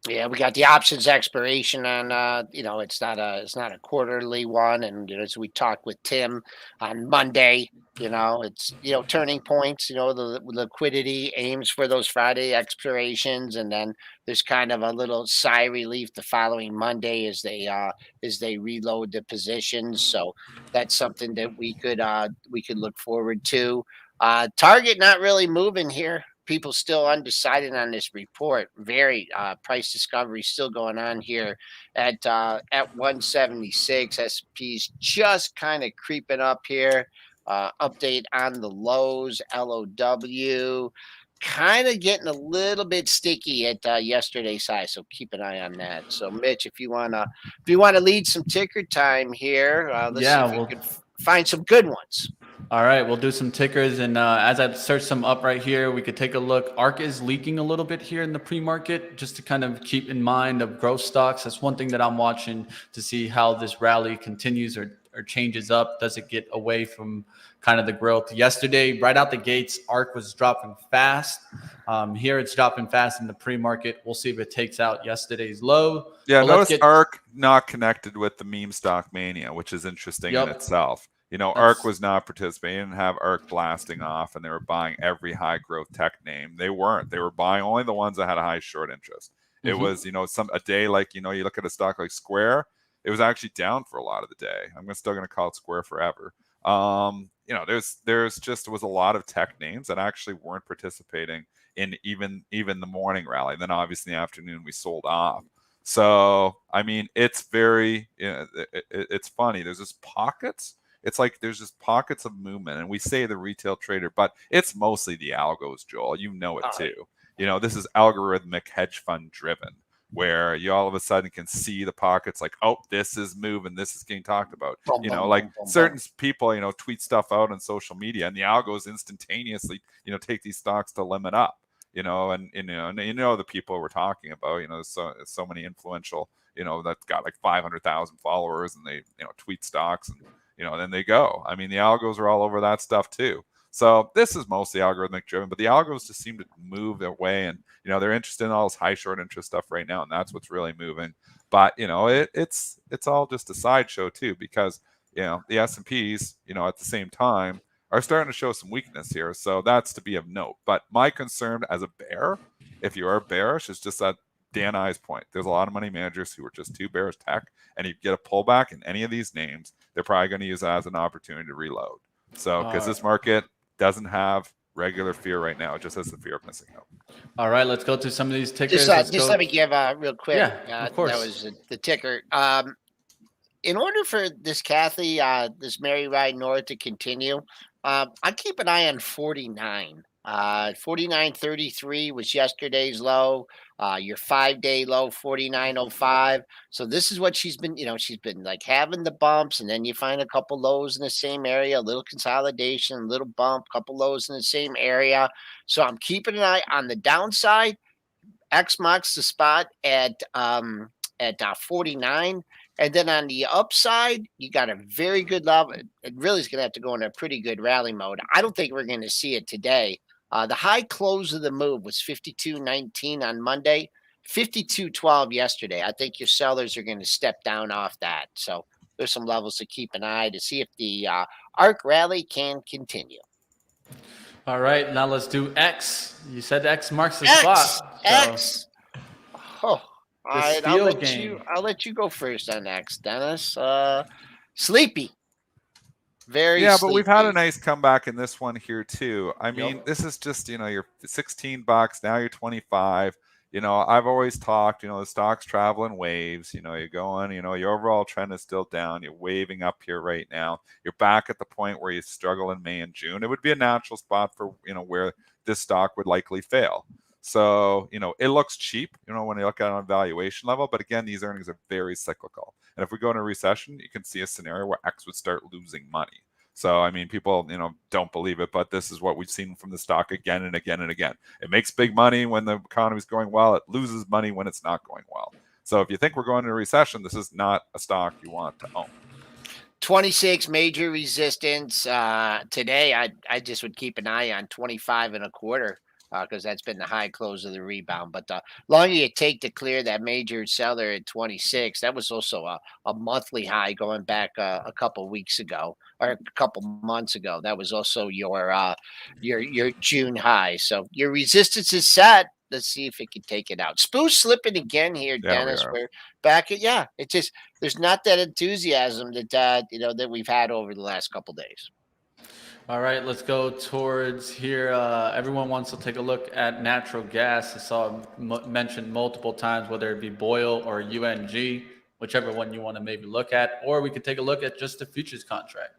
Yeah, we got the options expiration on, it's not a quarterly one. And as we talked with Tim on Monday, it's, turning points, the liquidity aims for those Friday expirations. And then there's kind of a little sigh of relief the following Monday as they reload the positions. So that's something that we could look forward to. Target not really moving here. People still undecided on this report. Very price discovery still going on here at 176. S&P's just kind of creeping up here. Update on the Lowe's, LOW, kind of getting a little bit sticky at yesterday's high. So keep an eye on that. So Mitch, if you wanna lead some ticker time here, let's see if we can find some good ones. All right, we'll do some tickers, and as I search some up right here, we could take a look. ARK is leaking a little bit here in the pre-market, just to kind of keep in mind of growth stocks. That's one thing that I'm watching to see how this rally continues or changes up. Does it get away from kind of the growth? Yesterday, right out the gates, ARK was dropping fast. Here it's dropping fast in the pre-market. We'll see if it takes out yesterday's low. Yeah, notice ARK not connected with the meme stock mania, which is interesting in itself. ARK was not participating. They didn't have ARK blasting off, and they were buying every high growth tech name. They weren't. They were buying only the ones that had a high short interest. It was, a day like, you look at a stock like Square, it was actually down for a lot of the day. I'm still going to call it Square forever. There's just was a lot of tech names that actually weren't participating in even the morning rally. Then obviously in the afternoon we sold off. So I mean, it's very, it's funny. There's just pockets. It's like there's just pockets of movement, and we say the retail trader, but it's mostly the algos, Joel. You know it too. This is algorithmic hedge fund driven, where you all of a sudden can see the pockets like, oh, this is moving, this is getting talked about. Certain people, tweet stuff out on social media, and the algos instantaneously, take these stocks to limit up. And the people we're talking about. So many influential, that's got like 500,000 followers, and they, tweet stocks, and then they go. I mean, the algos are all over that stuff too. So this is mostly algorithmic driven, but the algos just seem to move their way, and they're interested in all this high short interest stuff right now, and that's what's really moving. But it's all just a sideshow too, because the S&Ps, at the same time, are starting to show some weakness here. So that's to be of note. But my concern as a bear, if you are bearish, is just that Dan Ives point. There's a lot of money managers who are just too bearish tech, and you get a pullback in any of these names, they're probably going to use that as an opportunity to reload. So because this market doesn't have regular fear right now, it just has the fear of missing out. All right, let's go to some of these tickers. Just let me give real quick. Yeah, of course. That was the ticker. In order for this Kathy, this Mary Ride North to continue, I keep an eye on 49. 49.33 was yesterday's low. Your 5-day low, 49.05. So this is what she's been, she's been like having the bumps, and then you find a couple lows in the same area, a little consolidation, a little bump, couple lows in the same area. So I'm keeping an eye on the downside. X marks the spot at 49. And then on the upside, you got a very good level. It really is going to have to go in a pretty good rally mode. I don't think we're going to see it today. The high close of the move was 52.19 on Monday, 52.12 yesterday. I think your sellers are going to step down off that. So there's some levels to keep an eye to see if the ARK rally can continue. All right, now let's do X. You said X marks the spot. So. X. Oh. All right, I'll let you go first on X, Dennis. Sleepy. Very sleepy. But we've had a nice comeback in this one here too. I mean, this is just, you're $16, now you're 25. I've always talked, the stock's traveling waves. You're going, your overall trend is still down. You're waving up here right now. You're back at the point where you struggle in May and June. It would be a natural spot for, where this stock would likely fail. So, it looks cheap, when you look at it on a valuation level. But again, these earnings are very cyclical. And if we go into a recession, you can see a scenario where X would start losing money. So, I mean, people, don't believe it, but this is what we've seen from the stock again and again and again. It makes big money when the economy is going well. It loses money when it's not going well. So if you think we're going into a recession, this is not a stock you want to own. 26 major resistance today. I just would keep an eye on 25 and a quarter because that's been the high close of the rebound. But the longer you take to clear that major seller at 26, that was also a monthly high going back a couple weeks ago or a couple months ago. That was also your June high. So your resistance is set. Let's see if it can take it out. Spoo's slipping again here, Dennis. We're back at It just there's not that enthusiasm that that we've had over the last couple days. All right, let's go towards here. Everyone wants to take a look at natural gas. I saw it mentioned multiple times, whether it be Boyle or UNG, whichever one you want to maybe look at, or we could take a look at just the futures contract.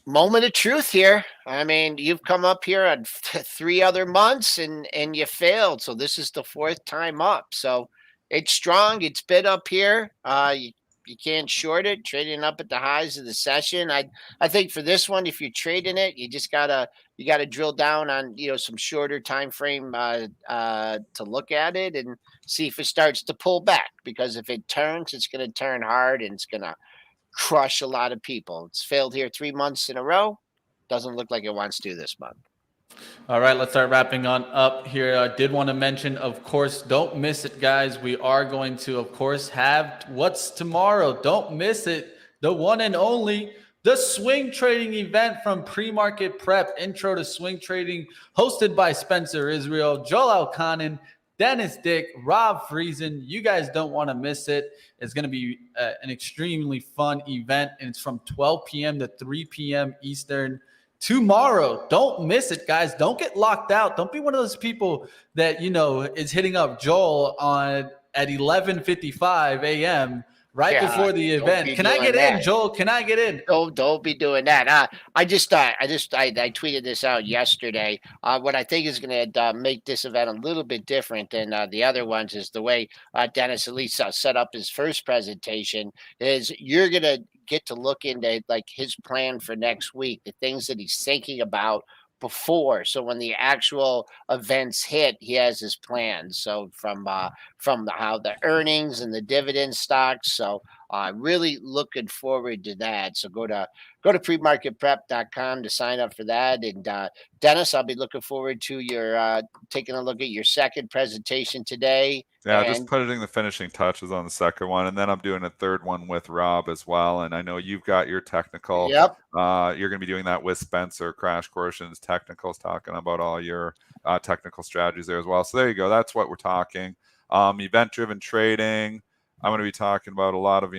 Moment of truth here. I mean, you've come up here on 3 other months and you failed. So this is the 4th time up. So it's strong. It's bid up here. You can't short it. Trading up at the highs of the session. I think for this one, if you're trading it, you just gotta drill down on some shorter time frame to look at it and see if it starts to pull back. Because if it turns, it's going to turn hard and it's going to crush a lot of people. It's failed here 3 months in a row. Doesn't look like it wants to this month. All right, let's start wrapping on up here. I did want to mention, of course, don't miss it, guys. We are going to, of course, have What's Tomorrow. Don't miss it. The one and only, the swing trading event from PreMarket Prep, Intro to Swing Trading, hosted by Spencer Israel, Joel Elconin, Dennis Dick, Rob Friesen. You guys don't want to miss it. It's going to be an extremely fun event, and it's from 12 p.m. to 3 p.m. Eastern tomorrow. Don't miss it, guys. Don't get locked out. Don't be one of those people that, is hitting up Joel at 11:55 a.m. before the event. Can I get in, Joel? Can I get in? Don't be doing that. I tweeted this out yesterday. What I think is going to make this event a little bit different than the other ones is the way Dennis at least set up his first presentation. Is you're going to get to look into like his plan for next week, the things that he's thinking about before. So when the actual events hit, he has his plans. So from how the earnings and the dividend stocks. So really looking forward to that. So go to premarketprep.com to sign up for that. And Dennis, I'll be looking forward to your taking a look at your second presentation today. Yeah, just putting the finishing touches on the second one, and then I'm doing a third one with Rob as well. And I know you've got your technical. Yep. You're going to be doing that with Spencer, Crash Courses, Technicals, talking about all your technical strategies there as well. So there you go. That's what we're talking. Event-driven trading. I'm going to be talking about a lot of,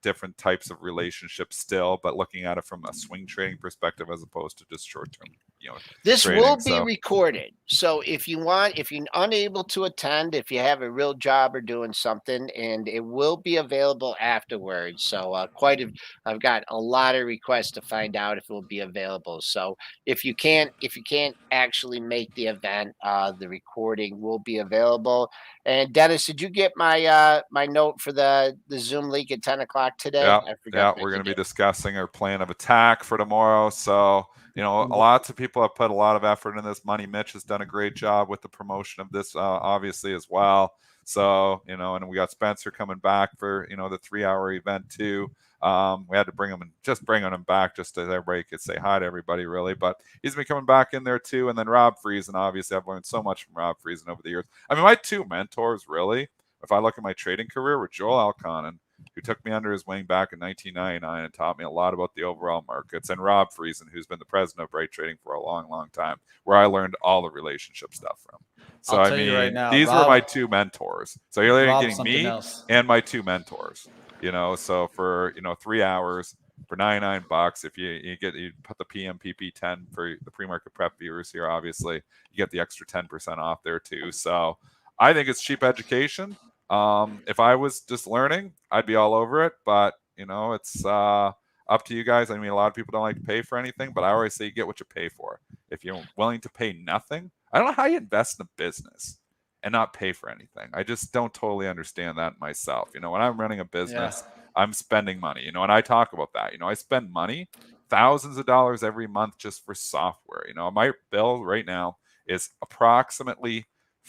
different types of relationships still, but looking at it from a swing trading perspective as opposed to just short-term, This trading, will be recorded. So if you're unable to attend, if you have a real job or doing something, and it will be available afterwards. So I've got a lot of requests to find out if it will be available. So if you can't actually make the event, the recording will be available. And Dennis, did you get my my note for the Zoom link at 10 o'clock today? Yeah, we're going to be discussing our plan of attack for tomorrow. So, lots of people have put a lot of effort in this. Money Mitch has done a great job with the promotion of this, obviously, as well. So, and we got Spencer coming back for, the 3-hour event too. We had to bringing him back just so everybody could say hi to everybody, really. But he's been coming back in there too. And then Rob Friesen, obviously, I've learned so much from Rob Friesen over the years. I mean, my two mentors, really, if I look at my trading career, were Joel Elconin, who took me under his wing back in 1999 and taught me a lot about the overall markets, and Rob Friesen, who's been the president of Bright Trading for a long, long time, where I learned all the relationship stuff from. So, I mean, right now, these were my two mentors. So you're getting me and my two mentors, so for, 3 hours for $99, if you put the PMPP 10 for the pre-market prep viewers here, obviously you get the extra 10% off there too. So I think it's cheap education. If I was just learning, I'd be all over it, but it's up to you guys. I mean, a lot of people don't like to pay for anything, but I always say you get what you pay for. If you're willing to pay nothing, I don't know how you invest in a business and not pay for anything. I just don't totally understand that myself. You know, when I'm running a business, I'm spending money, you know, and I talk about that. You know, I spend money, thousands of dollars every month just for software. You know, my bill right now is approximately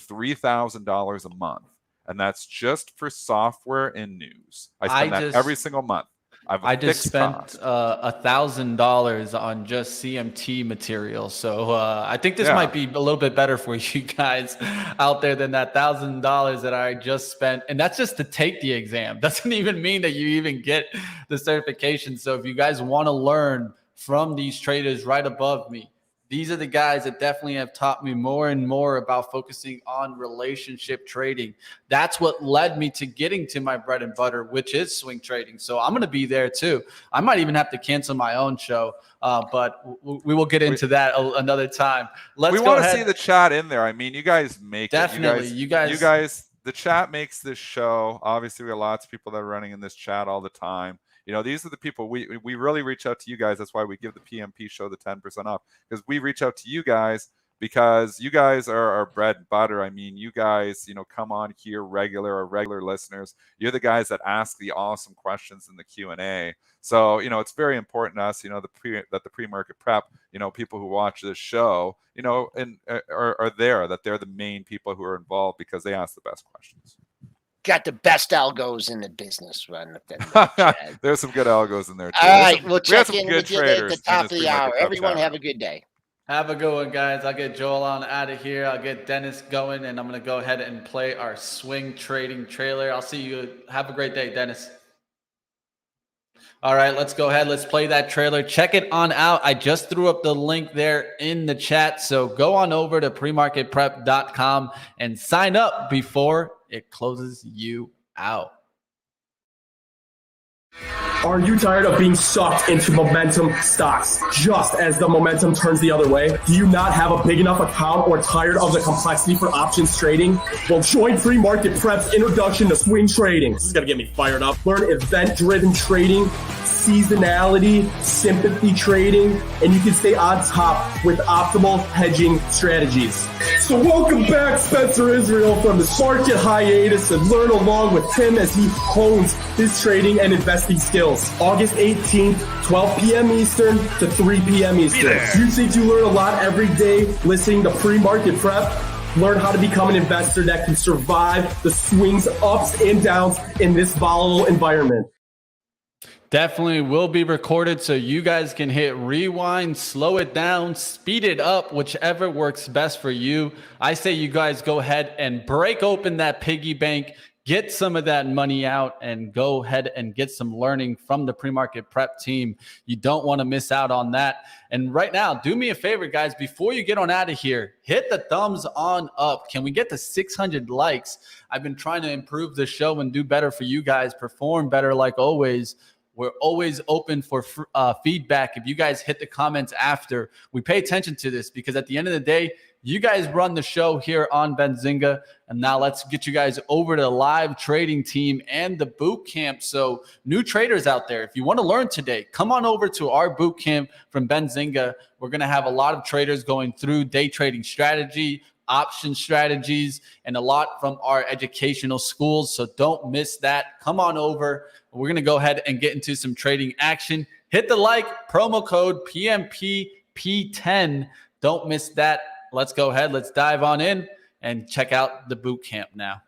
$3,000 a month. And that's just for software and news. I spend that every single month. I just spent $1,000 on just CMT material. So I think this might be a little bit better for you guys out there than that $1,000 that I just spent. And that's just to take the exam. Doesn't even mean that you even get the certification. So if you guys want to learn from these traders right above me, these are the guys that definitely have taught me more and more about focusing on relationship trading. That's what led me to getting to my bread and butter, which is swing trading. So I'm going to be there too. I might even have to cancel my own show, but we will get into that another time. We want to see the chat in there. I mean, you guys make definitely. it. You guys, the chat makes this show. Obviously, we have lots of people that are running in this chat all the time. You know, these are the people we really reach out to you guys. That's why we give the PMP show the 10% off, because we reach out to you guys because you guys are our bread and butter. I mean, you guys, you know, come on here regular listeners. You're the guys that ask the awesome questions in the Q&A. So, you know, it's very important to us, you know, that the pre-market prep, you know, people who watch this show, you know, and are there, that they're the main people who are involved because they ask the best questions. Got the best algos in the business run. There's some good algos in there too. All right, we'll check in with you at the top of the hour. Everyone have a good day. Have a good one, guys. I'll get Joel on out of here. I'll get Dennis going, and I'm going to go ahead and play our swing trading trailer. I'll see you. Have a great day, Dennis. All right, let's go ahead. Let's play that trailer. Check it on out. I just threw up the link there in the chat. So go on over to premarketprep.com and sign up before it closes you out. Are you tired of being sucked into momentum stocks just as the momentum turns the other way? Do you not have a big enough account or tired of the complexity for options trading? Well, join PreMarket Prep's introduction to swing trading. This is going to get me fired up. Learn event-driven trading, seasonality, sympathy trading, and you can stay on top with optimal hedging strategies. So welcome back, Spencer Israel, from the market hiatus, and learn along with Tim as he hones his trading and investing skills. August 18th, 12 p.m. Eastern to 3 p.m. Eastern. You think you learn a lot every day listening to Pre-Market Prep? Learn how to become an investor that can survive the swings, ups and downs in this volatile environment. Definitely will be recorded, so you guys can hit rewind, slow it down, speed it up, whichever works best for you. I say you guys go ahead and break open that piggy bank, get some of that money out, and go ahead and get some learning from the pre-market prep team. You don't want to miss out on that. And right now, do me a favor, guys, before you get on out of here, hit the thumbs on up. Can we get to 600 likes? I've been trying to improve the show and do better for you guys, perform better like always. We're always open for feedback. If you guys hit the comments after, we pay attention to this because at the end of the day, you guys run the show here on Benzinga. And now let's get you guys over to the live trading team and the boot camp. So new traders out there, if you want to learn today, come on over to our boot camp from Benzinga. We're going to have a lot of traders going through day trading strategy, option strategies, and a lot from our educational schools. So don't miss that. Come on over. We're going to go ahead and get into some trading action. Hit the like, promo code PMPP10. Don't miss that. Let's go ahead. Let's dive on in and check out the boot camp now.